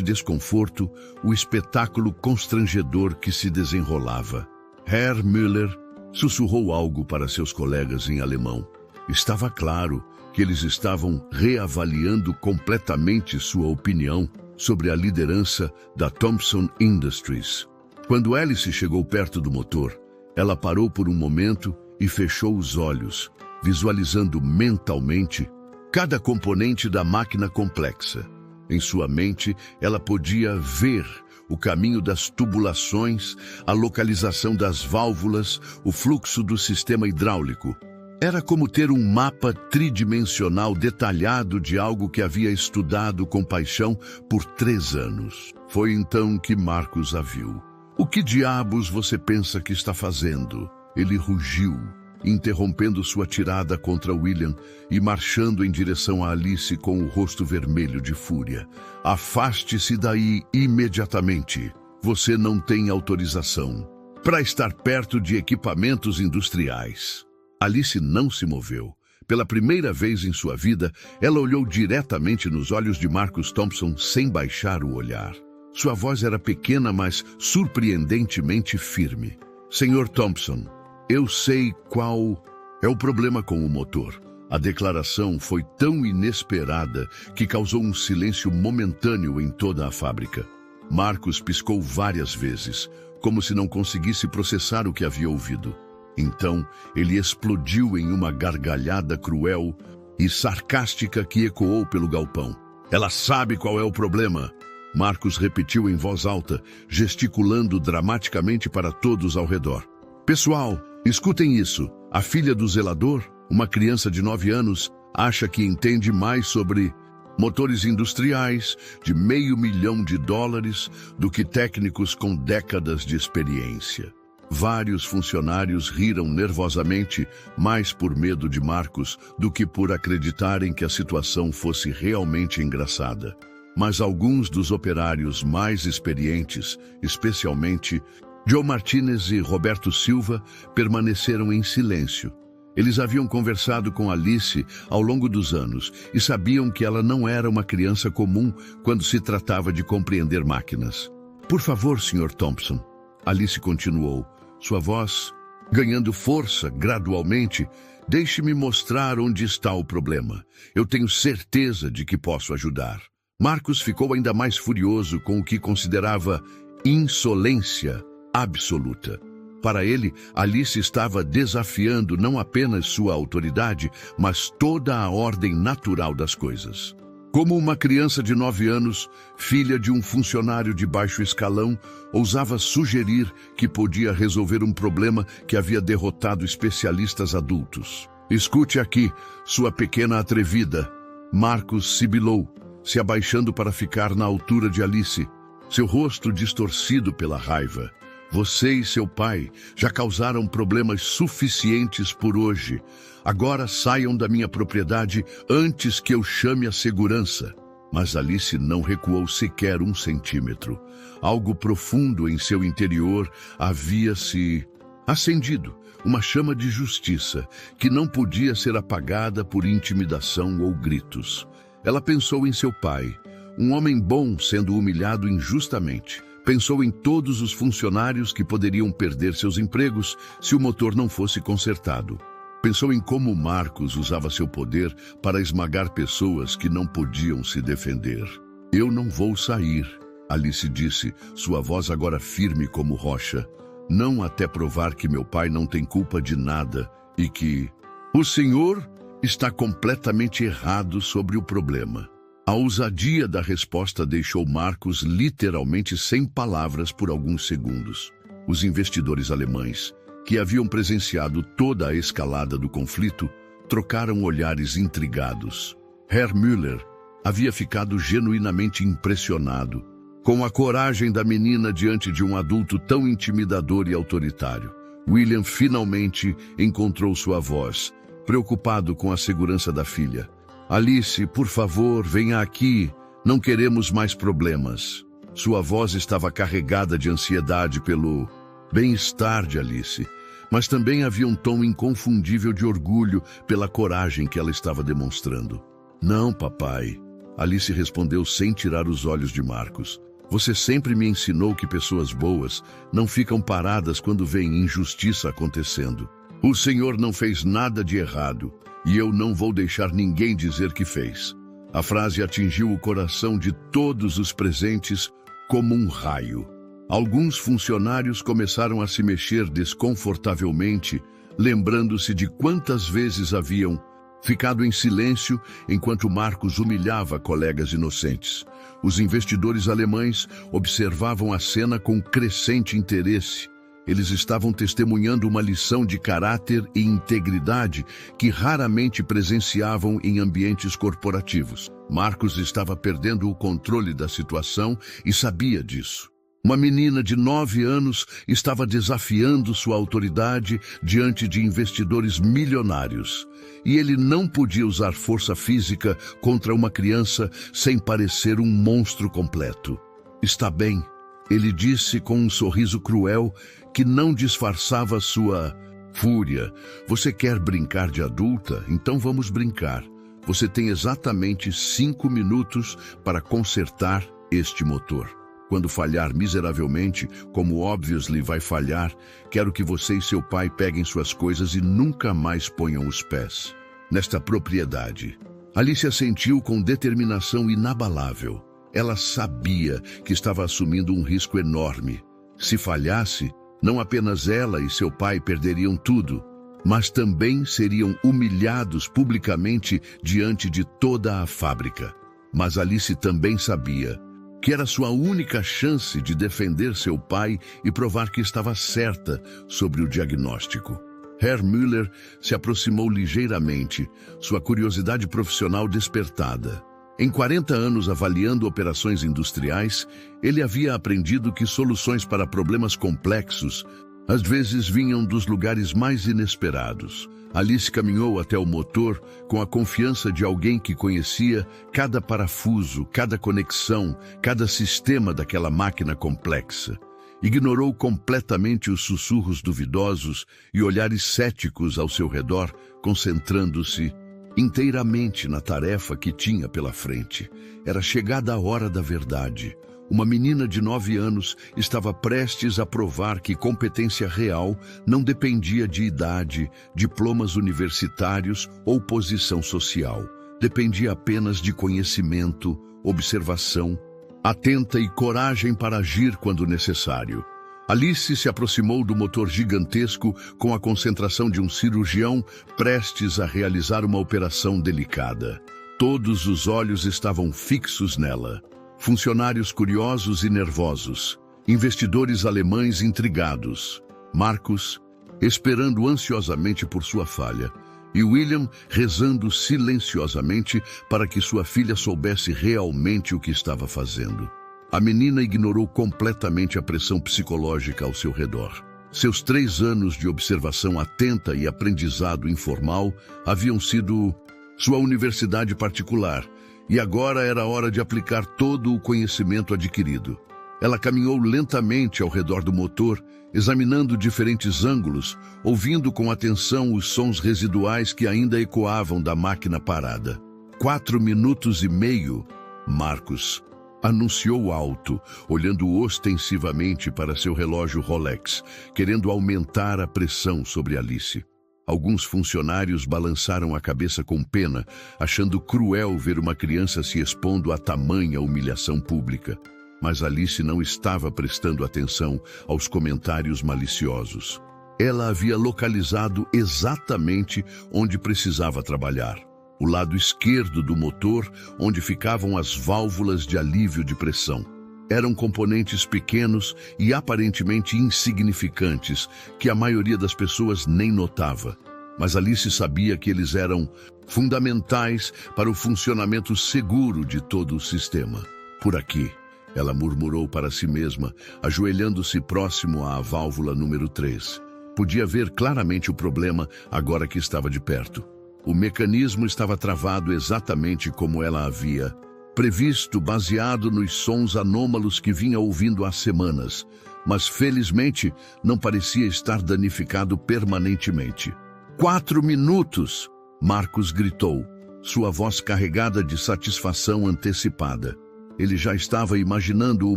desconforto o espetáculo constrangedor que se desenrolava. Herr Müller sussurrou algo para seus colegas em alemão. Estava claro que eles estavam reavaliando completamente sua opinião sobre a liderança da Thompson Industries. Quando Alice chegou perto do motor, ela parou por um momento e fechou os olhos, visualizando mentalmente cada componente da máquina complexa. Em sua mente, ela podia ver o caminho das tubulações, a localização das válvulas, o fluxo do sistema hidráulico. Era como ter um mapa tridimensional detalhado de algo que havia estudado com paixão por 3 anos. Foi então que Marcus a viu. "O que diabos você pensa que está fazendo?" Ele rugiu, interrompendo sua tirada contra William e marchando em direção a Alice com o rosto vermelho de fúria. "Afaste-se daí imediatamente. Você não tem autorização para estar perto de equipamentos industriais." Alice não se moveu. Pela primeira vez em sua vida, ela olhou diretamente nos olhos de Marcus Thompson sem baixar o olhar. Sua voz era pequena, mas surpreendentemente firme. "Senhor Thompson, eu sei qual é o problema com o motor." A declaração foi tão inesperada que causou um silêncio momentâneo em toda a fábrica. Marcus piscou várias vezes, como se não conseguisse processar o que havia ouvido. Então, ele explodiu em uma gargalhada cruel e sarcástica que ecoou pelo galpão. "Ela sabe qual é o problema." Marcus repetiu em voz alta, gesticulando dramaticamente para todos ao redor. "Pessoal, escutem isso. A filha do zelador, uma criança de 9 anos, acha que entende mais sobre motores industriais de $500 mil do que técnicos com décadas de experiência." Vários funcionários riram nervosamente, mais por medo de Marcus do que por acreditarem que a situação fosse realmente engraçada. Mas alguns dos operários mais experientes, especialmente Joe Martinez e Roberto Silva, permaneceram em silêncio. Eles haviam conversado com Alice ao longo dos anos e sabiam que ela não era uma criança comum quando se tratava de compreender máquinas. "Por favor, Sr. Thompson," Alice continuou, sua voz ganhando força gradualmente, "deixe-me mostrar onde está o problema. Eu tenho certeza de que posso ajudar." Marcus ficou ainda mais furioso com o que considerava insolência absoluta. Para ele, Alice estava desafiando não apenas sua autoridade, mas toda a ordem natural das coisas. Como uma criança de 9 anos, filha de um funcionário de baixo escalão, ousava sugerir que podia resolver um problema que havia derrotado especialistas adultos. "Escute aqui, sua pequena atrevida." Marcus sibilou, se abaixando para ficar na altura de Alice, seu rosto distorcido pela raiva. "Você e seu pai já causaram problemas suficientes por hoje. Agora saiam da minha propriedade antes que eu chame a segurança." Mas Alice não recuou sequer 1 centímetro. Algo profundo em seu interior havia se acendido, uma chama de justiça que não podia ser apagada por intimidação ou gritos. Ela pensou em seu pai, um homem bom sendo humilhado injustamente, Pensou em todos os funcionários que poderiam perder seus empregos se o motor não fosse consertado. Pensou em como Marcos usava seu poder para esmagar pessoas que não podiam se defender. Eu não vou sair, Alice disse, sua voz agora firme como rocha. Não até provar que meu pai não tem culpa de nada e que o senhor está completamente errado sobre o problema. A ousadia da resposta deixou Marcos literalmente sem palavras por alguns segundos. Os investidores alemães, que haviam presenciado toda a escalada do conflito, trocaram olhares intrigados. Herr Müller havia ficado genuinamente impressionado com a coragem da menina diante de um adulto tão intimidador e autoritário. William finalmente encontrou sua voz, preocupado com a segurança da filha. Alice, por favor, venha aqui. Não queremos mais problemas. Sua voz estava carregada de ansiedade pelo bem-estar de Alice, mas também havia um tom inconfundível de orgulho pela coragem que ela estava demonstrando. Não, papai, Alice respondeu sem tirar os olhos de Marcos. Você sempre me ensinou que pessoas boas não ficam paradas quando veem injustiça acontecendo. O senhor não fez nada de errado. E eu não vou deixar ninguém dizer que fez. A frase atingiu o coração de todos os presentes como um raio. Alguns funcionários começaram a se mexer desconfortavelmente, lembrando-se de quantas vezes haviam ficado em silêncio enquanto Marcos humilhava colegas inocentes. Os investidores alemães observavam a cena com crescente interesse. Eles estavam testemunhando uma lição de caráter e integridade que raramente presenciavam em ambientes corporativos. Marcos estava perdendo o controle da situação e sabia disso. Uma menina de 9 anos estava desafiando sua autoridade diante de investidores milionários. E ele não podia usar força física contra uma criança sem parecer um monstro completo. Está bem, ele disse com um sorriso cruel que não disfarçava sua fúria. Você quer brincar de adulta? Então vamos brincar. Você tem exatamente 5 minutos para consertar este motor. Quando falhar miseravelmente, como obviously vai falhar, quero que você e seu pai peguem suas coisas e nunca mais ponham os pés nesta propriedade. Alice assentiu com determinação inabalável. Ela sabia que estava assumindo um risco enorme. Se falhasse, não apenas ela e seu pai perderiam tudo, mas também seriam humilhados publicamente diante de toda a fábrica. Mas Alice também sabia que era sua única chance de defender seu pai e provar que estava certa sobre o diagnóstico. Herr Müller se aproximou ligeiramente, sua curiosidade profissional despertada. Em 40 anos avaliando operações industriais, ele havia aprendido que soluções para problemas complexos às vezes vinham dos lugares mais inesperados. Alice caminhou até o motor com a confiança de alguém que conhecia cada parafuso, cada conexão, cada sistema daquela máquina complexa. Ignorou completamente os sussurros duvidosos e olhares céticos ao seu redor, concentrando-se inteiramente na tarefa que tinha pela frente. Era chegada a hora da verdade. Uma menina de 9 anos estava prestes a provar que competência real não dependia de idade, diplomas universitários ou posição social. Dependia apenas de conhecimento, observação, atenta e coragem para agir quando necessário. Alice se aproximou do motor gigantesco com a concentração de um cirurgião prestes a realizar uma operação delicada. Todos os olhos estavam fixos nela. Funcionários curiosos e nervosos, investidores alemães intrigados, Marcos esperando ansiosamente por sua falha e William rezando silenciosamente para que sua filha soubesse realmente o que estava fazendo. A menina ignorou completamente a pressão psicológica ao seu redor. Seus 3 anos de observação atenta e aprendizado informal haviam sido sua universidade particular, e agora era hora de aplicar todo o conhecimento adquirido. Ela caminhou lentamente ao redor do motor, examinando diferentes ângulos, ouvindo com atenção os sons residuais que ainda ecoavam da máquina parada. 4 minutos e meio, Marcos Anunciou alto, olhando ostensivamente para seu relógio Rolex, querendo aumentar a pressão sobre Alice. Alguns funcionários balançaram a cabeça com pena, achando cruel ver uma criança se expondo a tamanha humilhação pública. Mas Alice não estava prestando atenção aos comentários maliciosos. Ela havia localizado exatamente onde precisava trabalhar. O lado esquerdo do motor, onde ficavam as válvulas de alívio de pressão. Eram componentes pequenos e aparentemente insignificantes, que a maioria das pessoas nem notava. Mas Alice sabia que eles eram fundamentais para o funcionamento seguro de todo o sistema. Por aqui, ela murmurou para si mesma, ajoelhando-se próximo à válvula número 3. Podia ver claramente o problema agora que estava de perto. O mecanismo estava travado exatamente como ela havia previsto, baseado nos sons anômalos que vinha ouvindo há semanas, mas felizmente não parecia estar danificado permanentemente. 4 minutos! Marcos gritou, sua voz carregada de satisfação antecipada. Ele já estava imaginando o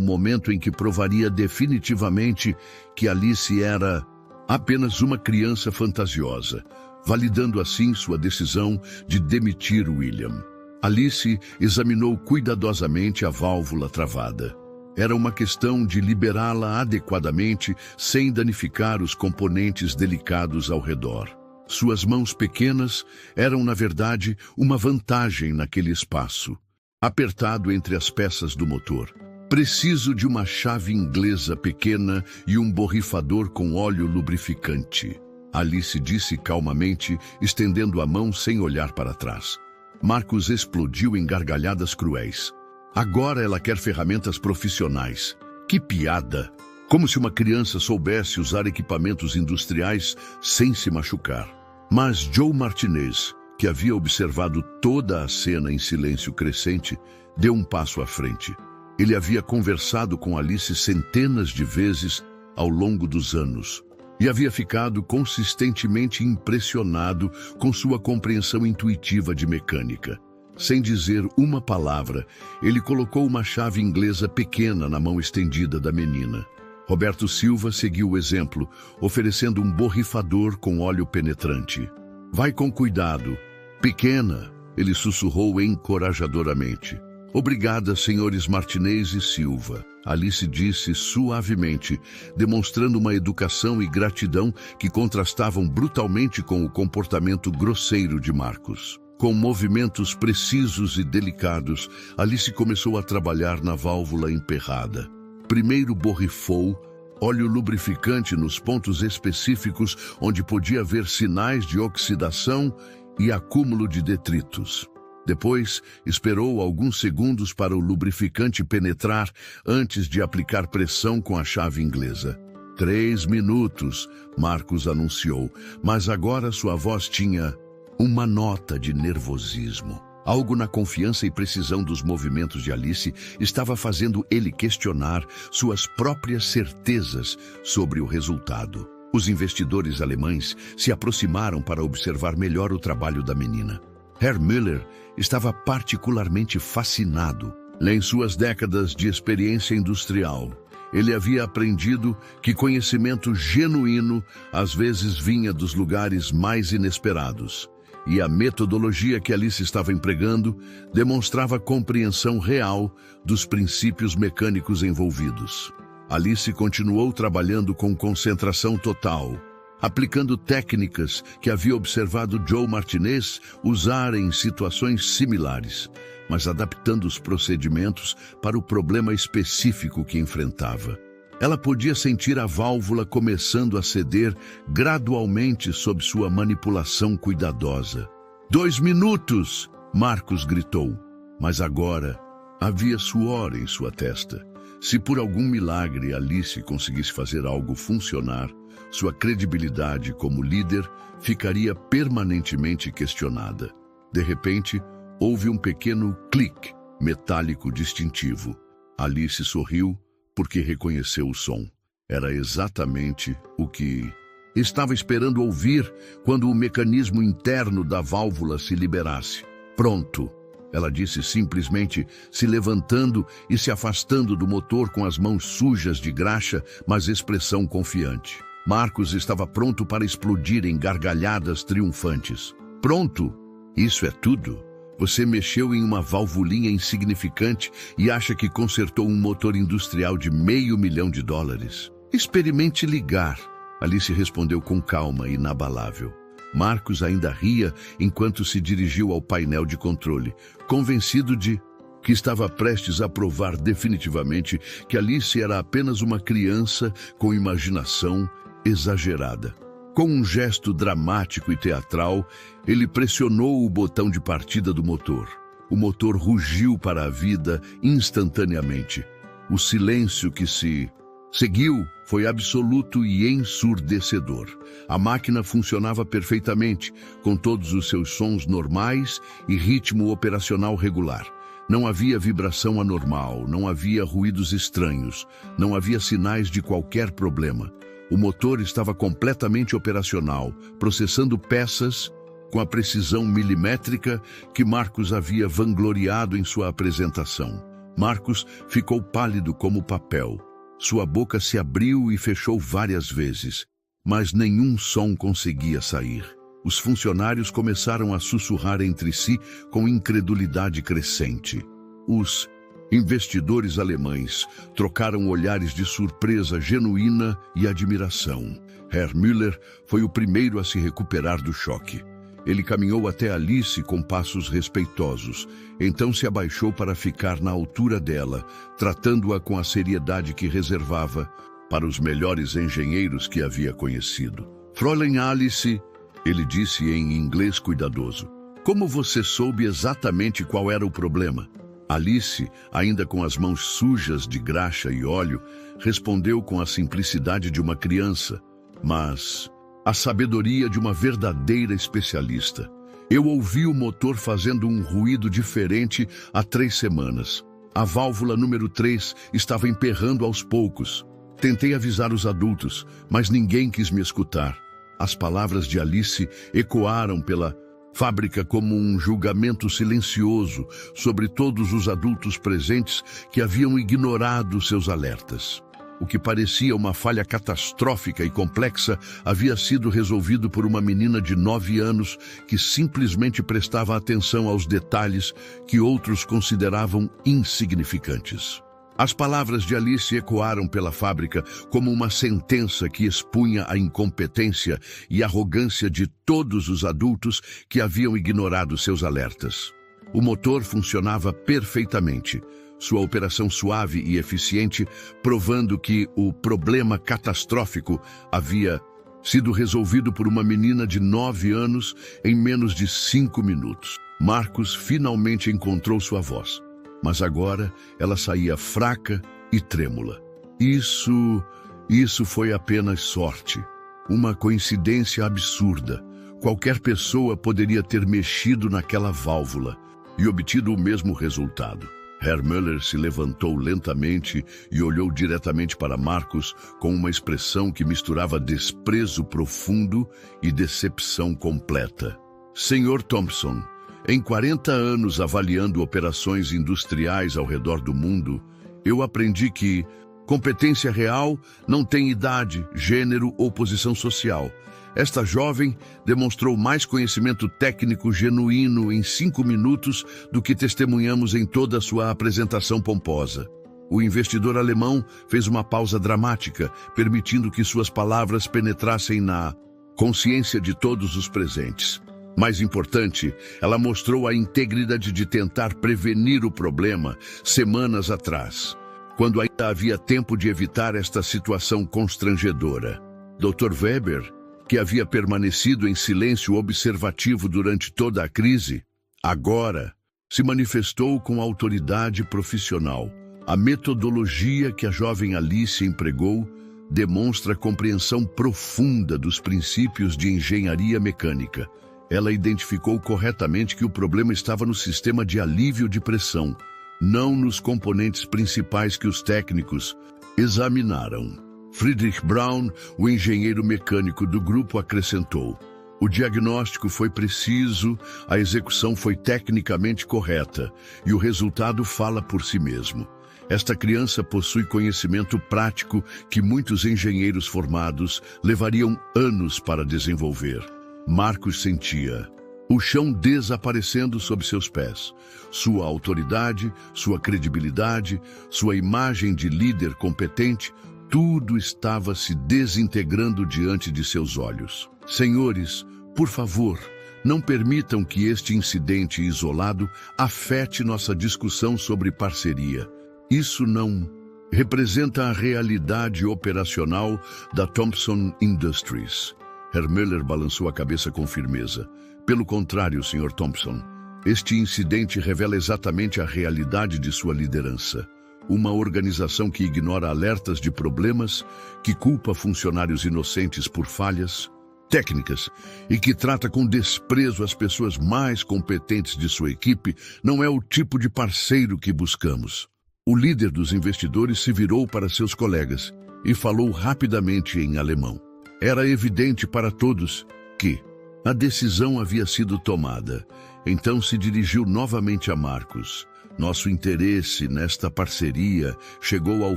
momento em que provaria definitivamente que Alice era apenas uma criança fantasiosa, validando assim sua decisão de demitir William. Alice examinou cuidadosamente a válvula travada. Era uma questão de liberá-la adequadamente sem danificar os componentes delicados ao redor. Suas mãos pequenas eram, na verdade, uma vantagem naquele espaço, apertado entre as peças do motor. Preciso de uma chave inglesa pequena e um borrifador com óleo lubrificante. Alice disse calmamente, estendendo a mão sem olhar para trás. Marcos explodiu em gargalhadas cruéis. Agora ela quer ferramentas profissionais. Que piada! Como se uma criança soubesse usar equipamentos industriais sem se machucar. Mas Joe Martinez, que havia observado toda a cena em silêncio crescente, deu um passo à frente. Ele havia conversado com Alice centenas de vezes ao longo dos anos e havia ficado consistentemente impressionado com sua compreensão intuitiva de mecânica. Sem dizer uma palavra, ele colocou uma chave inglesa pequena na mão estendida da menina. Roberto Silva seguiu o exemplo, oferecendo um borrifador com óleo penetrante. Vai com cuidado. Pequena, ele sussurrou encorajadoramente. Obrigada, senhores Martinez e Silva. Alice disse suavemente, demonstrando uma educação e gratidão que contrastavam brutalmente com o comportamento grosseiro de Marcos. Com movimentos precisos e delicados, Alice começou a trabalhar na válvula emperrada. Primeiro borrifou óleo lubrificante nos pontos específicos onde podia haver sinais de oxidação e acúmulo de detritos. Depois, esperou alguns segundos para o lubrificante penetrar antes de aplicar pressão com a chave inglesa. 3 minutos, Marcos anunciou, mas agora sua voz tinha uma nota de nervosismo. Algo na confiança e precisão dos movimentos de Alice estava fazendo ele questionar suas próprias certezas sobre o resultado. Os investidores alemães se aproximaram para observar melhor o trabalho da menina. Herr Müller estava particularmente fascinado. Em suas décadas de experiência industrial, ele havia aprendido que conhecimento genuíno às vezes vinha dos lugares mais inesperados. E a metodologia que Alice estava empregando demonstrava compreensão real dos princípios mecânicos envolvidos. Alice continuou trabalhando com concentração total, aplicando técnicas que havia observado Joe Martinez usar em situações similares, mas adaptando os procedimentos para o problema específico que enfrentava. Ela podia sentir a válvula começando a ceder gradualmente sob sua manipulação cuidadosa. 2 minutos! Marcos gritou. Mas agora havia suor em sua testa. Se por algum milagre Alice conseguisse fazer algo funcionar, sua credibilidade como líder ficaria permanentemente questionada. De repente, houve um pequeno clique metálico distintivo. Alice sorriu porque reconheceu o som. Era exatamente o que estava esperando ouvir quando o mecanismo interno da válvula se liberasse. Pronto! ela disse, simplesmente se levantando e se afastando do motor com as mãos sujas de graxa, mas expressão confiante. Marcos estava pronto para explodir em gargalhadas triunfantes. Pronto? Isso é tudo? Você mexeu em uma valvulinha insignificante e acha que consertou um motor industrial de $500 mil? Experimente ligar. Alice respondeu com calma e inabalável. Marcos ainda ria enquanto se dirigiu ao painel de controle, convencido de que estava prestes a provar definitivamente que Alice era apenas uma criança com imaginação exagerada. Com um gesto dramático e teatral, ele pressionou o botão de partida do motor. O motor rugiu para a vida instantaneamente. O silêncio que se seguiu foi absoluto e ensurdecedor. A máquina funcionava perfeitamente, com todos os seus sons normais e ritmo operacional regular. Não havia vibração anormal, não havia ruídos estranhos, não havia sinais de qualquer problema. O motor estava completamente operacional, processando peças com a precisão milimétrica que Marcos havia vangloriado em sua apresentação. Marcos ficou pálido como papel. Sua boca se abriu e fechou várias vezes, mas nenhum som conseguia sair. Os funcionários começaram a sussurrar entre si com incredulidade crescente. Os investidores alemães trocaram olhares de surpresa genuína e admiração. Herr Müller foi o primeiro a se recuperar do choque. Ele caminhou até Alice com passos respeitosos, então se abaixou para ficar na altura dela, tratando-a com a seriedade que reservava para os melhores engenheiros que havia conhecido. Fräulein Alice, ele disse em inglês cuidadoso, como você soube exatamente qual era o problema? Alice, ainda com as mãos sujas de graxa e óleo, respondeu com a simplicidade de uma criança, mas a sabedoria de uma verdadeira especialista. Eu ouvi o motor fazendo um ruído diferente há 3 semanas. A válvula número 3 estava emperrando aos poucos. Tentei avisar os adultos, mas ninguém quis me escutar. As palavras de Alice ecoaram pela fábrica como um julgamento silencioso sobre todos os adultos presentes que haviam ignorado seus alertas. O que parecia uma falha catastrófica e complexa havia sido resolvido por uma menina de 9 anos que simplesmente prestava atenção aos detalhes que outros consideravam insignificantes. As palavras de Alice ecoaram pela fábrica como uma sentença que expunha a incompetência e arrogância de todos os adultos que haviam ignorado seus alertas. O motor funcionava perfeitamente, sua operação suave e eficiente, provando que o problema catastrófico havia sido resolvido por uma menina de 9 anos em menos de 5 minutos. Marcos finalmente encontrou sua voz, mas agora ela saía fraca e trêmula. Isso foi apenas sorte, uma coincidência absurda. Qualquer pessoa poderia ter mexido naquela válvula e obtido o mesmo resultado. Herr Müller se levantou lentamente e olhou diretamente para Marcos com uma expressão que misturava desprezo profundo e decepção completa. Senhor Thompson, em 40 anos avaliando operações industriais ao redor do mundo, eu aprendi que competência real não tem idade, gênero ou posição social. Esta jovem demonstrou mais conhecimento técnico genuíno em 5 minutos do que testemunhamos em toda a sua apresentação pomposa. O investidor alemão fez uma pausa dramática, permitindo que suas palavras penetrassem na consciência de todos os presentes. Mais importante, ela mostrou a integridade de tentar prevenir o problema semanas atrás, quando ainda havia tempo de evitar esta situação constrangedora. Dr. Weber, que havia permanecido em silêncio observativo durante toda a crise, agora se manifestou com autoridade profissional. A metodologia que a jovem Alice empregou demonstra compreensão profunda dos princípios de engenharia mecânica. Ela identificou corretamente que o problema estava no sistema de alívio de pressão, não nos componentes principais que os técnicos examinaram. Friedrich Braun, o engenheiro mecânico do grupo, acrescentou: O diagnóstico foi preciso, a execução foi tecnicamente correta e o resultado fala por si mesmo. Esta criança possui conhecimento prático que muitos engenheiros formados levariam anos para desenvolver. Marcos sentia o chão desaparecendo sob seus pés. Sua autoridade, sua credibilidade, sua imagem de líder competente, tudo estava se desintegrando diante de seus olhos. Senhores, por favor, não permitam que este incidente isolado afete nossa discussão sobre parceria. Isso não representa a realidade operacional da Thompson Industries. Herr Müller balançou a cabeça com firmeza. Pelo contrário, Sr. Thompson, este incidente revela exatamente a realidade de sua liderança. Uma organização que ignora alertas de problemas, que culpa funcionários inocentes por falhas técnicas e que trata com desprezo as pessoas mais competentes de sua equipe, não é o tipo de parceiro que buscamos. O líder dos investidores se virou para seus colegas e falou rapidamente em alemão. Era evidente para todos que a decisão havia sido tomada. Então se dirigiu novamente a Marcos. Nosso interesse nesta parceria chegou ao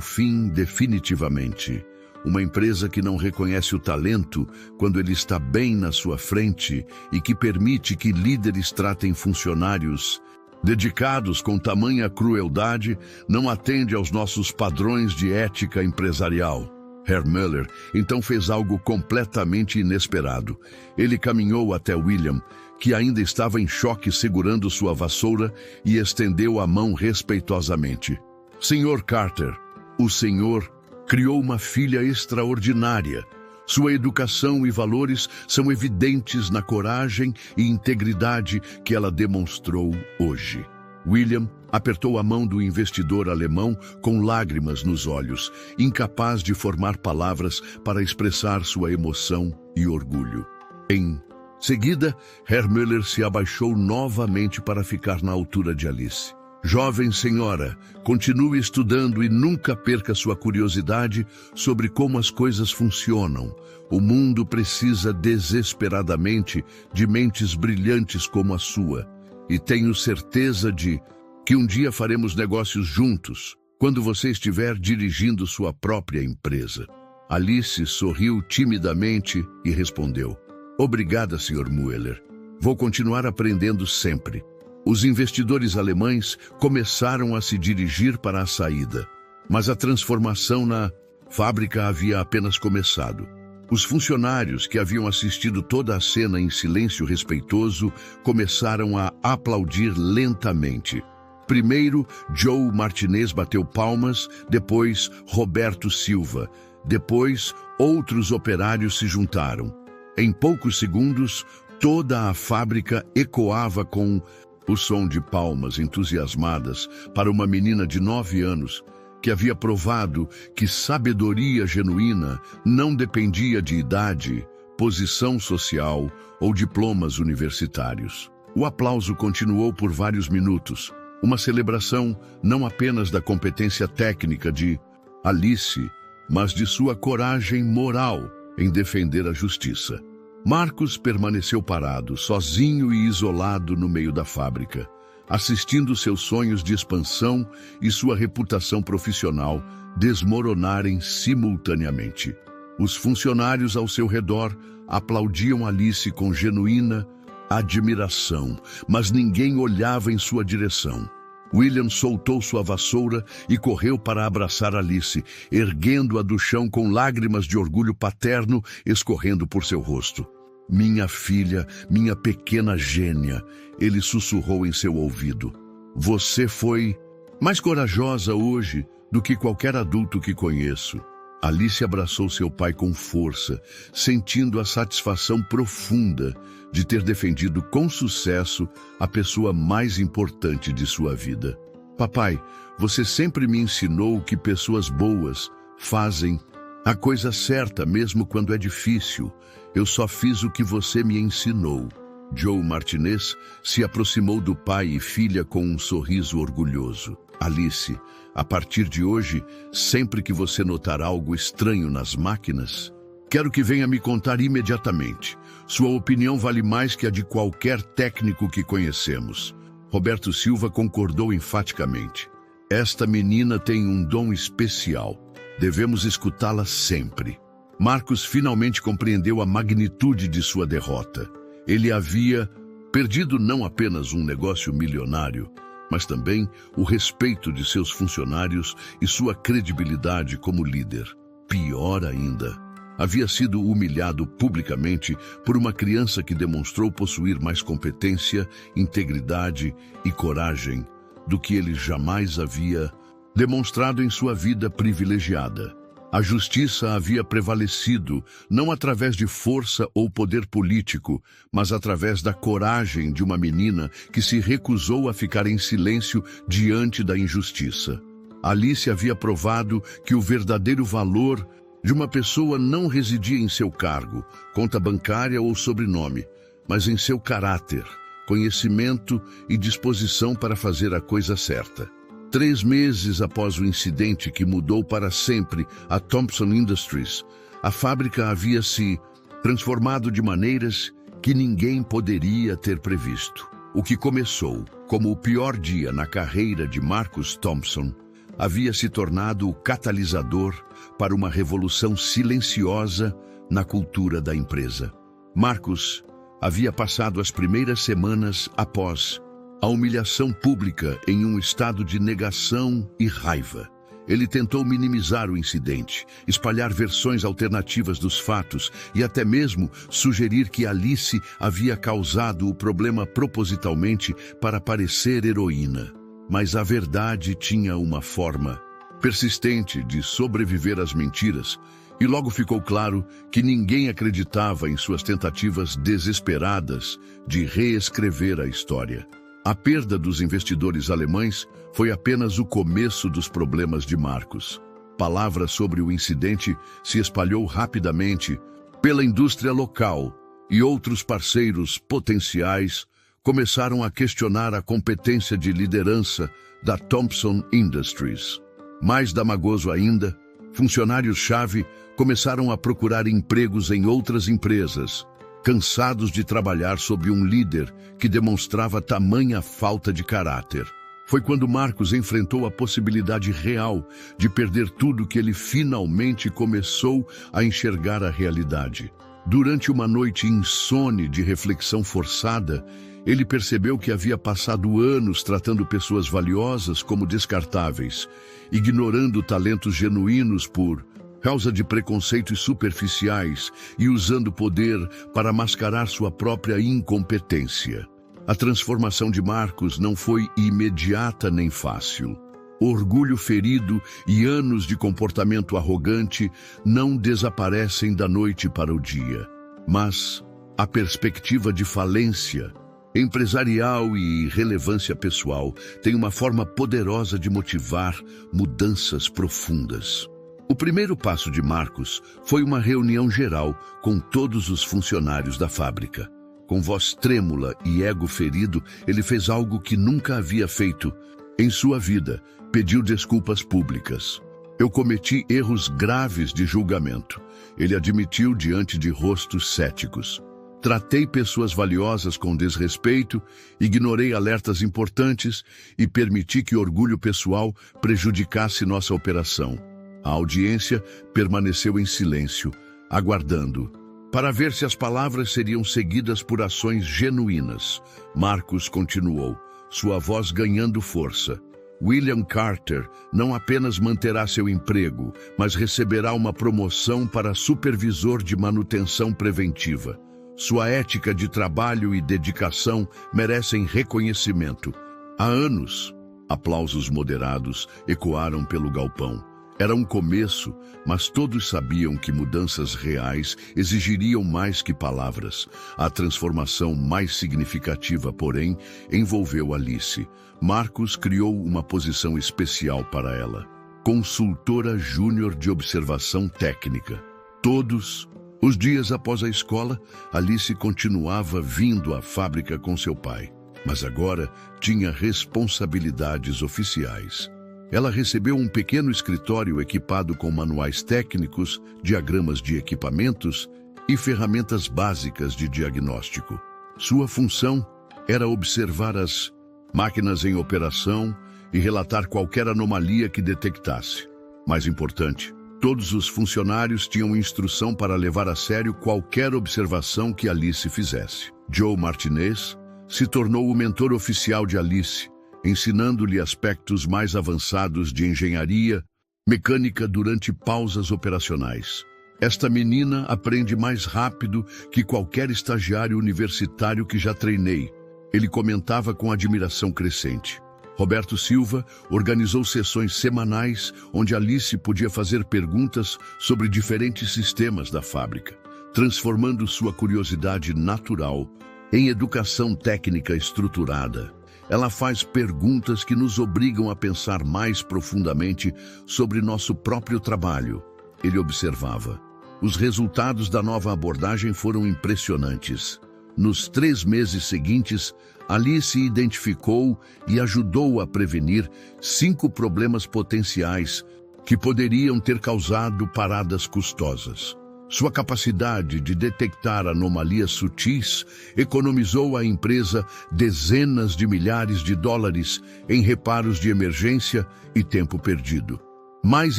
fim definitivamente. Uma empresa que não reconhece o talento quando ele está bem na sua frente e que permite que líderes tratem funcionários dedicados com tamanha crueldade não atende aos nossos padrões de ética empresarial. Herr Müller então fez algo completamente inesperado. Ele caminhou até William, que ainda estava em choque segurando sua vassoura, e estendeu a mão respeitosamente. Sr. Carter, o senhor criou uma filha extraordinária. Sua educação e valores são evidentes na coragem e integridade que ela demonstrou hoje. William apertou a mão do investidor alemão com lágrimas nos olhos, incapaz de formar palavras para expressar sua emoção e orgulho. Em seguida, Herr Müller se abaixou novamente para ficar na altura de Alice. Jovem senhora, continue estudando e nunca perca sua curiosidade sobre como as coisas funcionam. O mundo precisa desesperadamente de mentes brilhantes como a sua. E tenho certeza de que um dia faremos negócios juntos, quando você estiver dirigindo sua própria empresa. Alice sorriu timidamente e respondeu: Obrigada, Sr. Müller. Vou continuar aprendendo sempre. Os investidores alemães começaram a se dirigir para a saída, mas a transformação na fábrica havia apenas começado. Os funcionários que haviam assistido toda a cena em silêncio respeitoso começaram a aplaudir lentamente. Primeiro, Joe Martinez bateu palmas, depois Roberto Silva, depois outros operários se juntaram. Em poucos segundos, toda a fábrica ecoava com o som de palmas entusiasmadas para uma menina de 9 anos que havia provado que sabedoria genuína não dependia de idade, posição social ou diplomas universitários. O aplauso continuou por vários minutos, uma celebração não apenas da competência técnica de Alice, mas de sua coragem moral em defender a justiça. Marcos permaneceu parado, sozinho e isolado no meio da fábrica, assistindo seus sonhos de expansão e sua reputação profissional desmoronarem simultaneamente. Os funcionários ao seu redor aplaudiam Alice com genuína admiração, mas ninguém olhava em sua direção. William soltou sua vassoura e correu para abraçar Alice, erguendo-a do chão com lágrimas de orgulho paterno escorrendo por seu rosto. Minha filha, minha pequena gênia, ele sussurrou em seu ouvido. Você foi mais corajosa hoje do que qualquer adulto que conheço. Alice abraçou seu pai com força, sentindo a satisfação profunda de ter defendido com sucesso a pessoa mais importante de sua vida. Papai, você sempre me ensinou que pessoas boas fazem a coisa certa mesmo quando é difícil. Eu só fiz o que você me ensinou. Joe Martinez se aproximou do pai e filha com um sorriso orgulhoso. Alice, a partir de hoje, sempre que você notar algo estranho nas máquinas, Quero que venha me contar imediatamente. Sua opinião vale mais que a de qualquer técnico que conhecemos. Roberto Silva concordou enfaticamente. Esta menina tem um dom especial. Devemos escutá-la sempre. Marcos finalmente compreendeu a magnitude de sua derrota. Ele havia perdido não apenas um negócio milionário, mas também o respeito de seus funcionários e sua credibilidade como líder. Pior ainda, havia sido humilhado publicamente por uma criança que demonstrou possuir mais competência, integridade e coragem do que ele jamais havia demonstrado em sua vida privilegiada. A justiça havia prevalecido, não através de força ou poder político, mas através da coragem de uma menina que se recusou a ficar em silêncio diante da injustiça. Alice havia provado que o verdadeiro valor de uma pessoa não residia em seu cargo, conta bancária ou sobrenome, mas em seu caráter, conhecimento e disposição para fazer a coisa certa. 3 meses após o incidente que mudou para sempre a Thompson Industries, a fábrica havia se transformado de maneiras que ninguém poderia ter previsto. O que começou como o pior dia na carreira de Marcus Thompson havia se tornado o catalisador para uma revolução silenciosa na cultura da empresa. Marcus havia passado as primeiras semanas após a humilhação pública em um estado de negação e raiva. Ele tentou minimizar o incidente, espalhar versões alternativas dos fatos e até mesmo sugerir que Alice havia causado o problema propositalmente para parecer heroína. Mas a verdade tinha uma forma persistente de sobreviver às mentiras, e logo ficou claro que ninguém acreditava em suas tentativas desesperadas de reescrever a história. A perda dos investidores alemães foi apenas o começo dos problemas de Marcus. Palavra sobre o incidente se espalhou rapidamente pela indústria local e outros parceiros potenciais começaram a questionar a competência de liderança da Thompson Industries. Mais damagoso ainda, funcionários-chave começaram a procurar empregos em outras empresas, cansados de trabalhar sob um líder que demonstrava tamanha falta de caráter. Foi quando Marcus enfrentou a possibilidade real de perder tudo que ele finalmente começou a enxergar a realidade. Durante uma noite insone de reflexão forçada, ele percebeu que havia passado anos tratando pessoas valiosas como descartáveis, ignorando talentos genuínos por causa de preconceitos superficiais e usando poder para mascarar sua própria incompetência. A transformação de Marcus não foi imediata nem fácil. Orgulho ferido e anos de comportamento arrogante não desaparecem da noite para o dia. Mas a perspectiva de falência empresarial e relevância pessoal tem uma forma poderosa de motivar mudanças profundas. O primeiro passo de Marcus foi uma reunião geral com todos os funcionários da fábrica. Com voz trêmula e ego ferido, ele fez algo que nunca havia feito em sua vida: pediu desculpas públicas. Eu cometi erros graves de julgamento, ele admitiu diante de rostos céticos. Tratei pessoas valiosas com desrespeito, ignorei alertas importantes e permiti que orgulho pessoal prejudicasse nossa operação. A audiência permaneceu em silêncio, aguardando, para ver se as palavras seriam seguidas por ações genuínas. Marcus continuou, sua voz ganhando força. William Carter não apenas manterá seu emprego, mas receberá uma promoção para supervisor de manutenção preventiva. Sua ética de trabalho e dedicação merecem reconhecimento. Há anos, aplausos moderados ecoaram pelo galpão. Era um começo, mas todos sabiam que mudanças reais exigiriam mais que palavras. A transformação mais significativa, porém, envolveu Alice. Marcus criou uma posição especial para ela: consultora júnior de observação técnica. Todos os dias após a escola, Alice continuava vindo à fábrica com seu pai, mas agora tinha responsabilidades oficiais. Ela recebeu um pequeno escritório equipado com manuais técnicos, diagramas de equipamentos e ferramentas básicas de diagnóstico. Sua função era observar as máquinas em operação e relatar qualquer anomalia que detectasse. Mais importante, todos os funcionários tinham instrução para levar a sério qualquer observação que Alice fizesse. Joe Martinez se tornou o mentor oficial de Alice, ensinando-lhe aspectos mais avançados de engenharia mecânica durante pausas operacionais. Esta menina aprende mais rápido que qualquer estagiário universitário que já treinei. Ele comentava com admiração crescente. Roberto Silva organizou sessões semanais onde Alice podia fazer perguntas sobre diferentes sistemas da fábrica, transformando sua curiosidade natural em educação técnica estruturada. Ela faz perguntas que nos obrigam a pensar mais profundamente sobre nosso próprio trabalho. Ele observava. Os resultados da nova abordagem foram impressionantes. Nos 3 meses seguintes, Alice identificou e ajudou a prevenir 5 problemas potenciais que poderiam ter causado paradas custosas. Sua capacidade de detectar anomalias sutis economizou à empresa dezenas de milhares de dólares em reparos de emergência e tempo perdido. Mais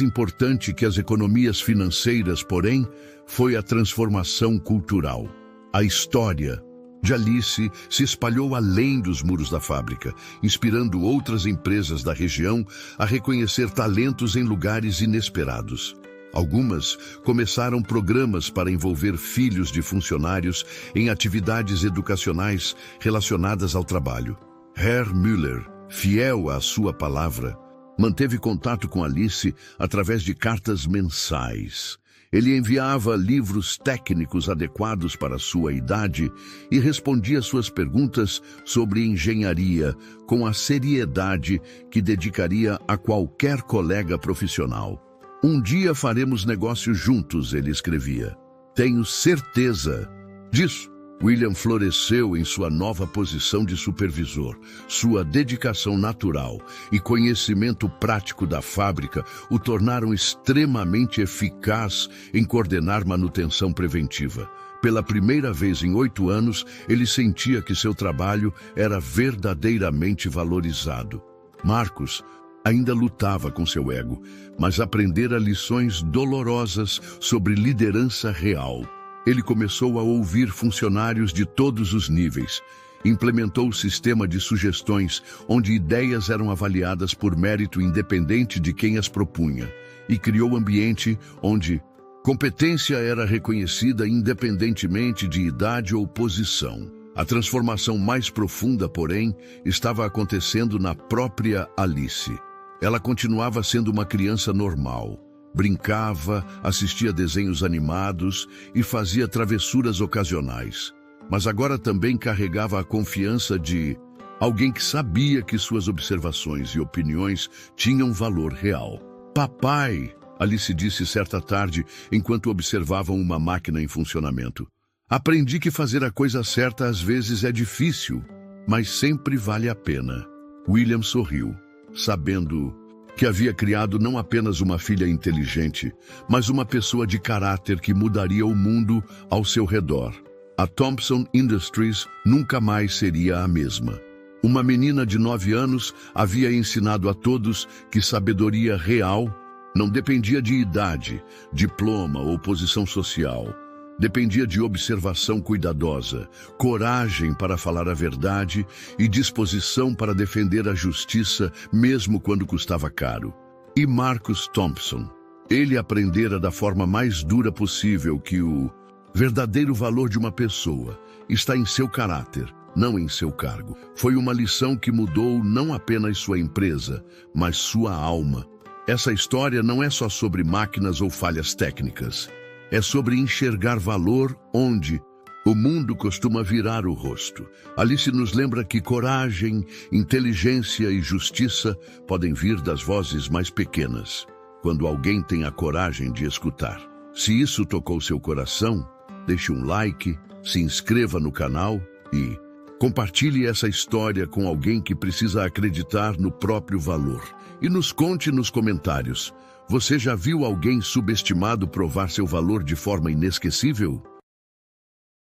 importante que as economias financeiras, porém, foi a transformação cultural. A história de Alice se espalhou além dos muros da fábrica, inspirando outras empresas da região a reconhecer talentos em lugares inesperados. Algumas começaram programas para envolver filhos de funcionários em atividades educacionais relacionadas ao trabalho. Herr Müller, fiel à sua palavra, manteve contato com Alice através de cartas mensais. Ele enviava livros técnicos adequados para sua idade e respondia suas perguntas sobre engenharia com a seriedade que dedicaria a qualquer colega profissional. Um dia faremos negócios juntos, ele escrevia. Tenho certeza disso. William floresceu em sua nova posição de supervisor. Sua dedicação natural e conhecimento prático da fábrica o tornaram extremamente eficaz em coordenar manutenção preventiva. Pela primeira vez em 8 anos, ele sentia que seu trabalho era verdadeiramente valorizado. Marcos ainda lutava com seu ego, mas aprendera lições dolorosas sobre liderança real. Ele começou a ouvir funcionários de todos os níveis. Implementou o sistema de sugestões, onde ideias eram avaliadas por mérito independente de quem as propunha. E criou um ambiente onde competência era reconhecida independentemente de idade ou posição. A transformação mais profunda, porém, estava acontecendo na própria Alice. Ela continuava sendo uma criança normal. Brincava, assistia desenhos animados e fazia travessuras ocasionais. Mas agora também carregava a confiança de alguém que sabia que suas observações e opiniões tinham valor real. Papai, Alice disse certa tarde enquanto observavam uma máquina em funcionamento. Aprendi que fazer a coisa certa às vezes é difícil, mas sempre vale a pena. William sorriu, sabendo que havia criado não apenas uma filha inteligente, mas uma pessoa de caráter que mudaria o mundo ao seu redor. A Thompson Industries nunca mais seria a mesma. Uma menina de 9 anos havia ensinado a todos que sabedoria real não dependia de idade, diploma ou posição social. Dependia de observação cuidadosa, coragem para falar a verdade e disposição para defender a justiça, mesmo quando custava caro. E Marcus Thompson? Ele aprendera da forma mais dura possível que o verdadeiro valor de uma pessoa está em seu caráter, não em seu cargo. Foi uma lição que mudou não apenas sua empresa, mas sua alma. Essa história não é só sobre máquinas ou falhas técnicas. É sobre enxergar valor onde o mundo costuma virar o rosto. Alice nos lembra que coragem, inteligência e justiça podem vir das vozes mais pequenas, quando alguém tem a coragem de escutar. Se isso tocou seu coração, deixe um like, se inscreva no canal e Compartilhe essa história com alguém que precisa acreditar no próprio valor. E nos conte nos comentários: você já viu alguém subestimado provar seu valor de forma inesquecível?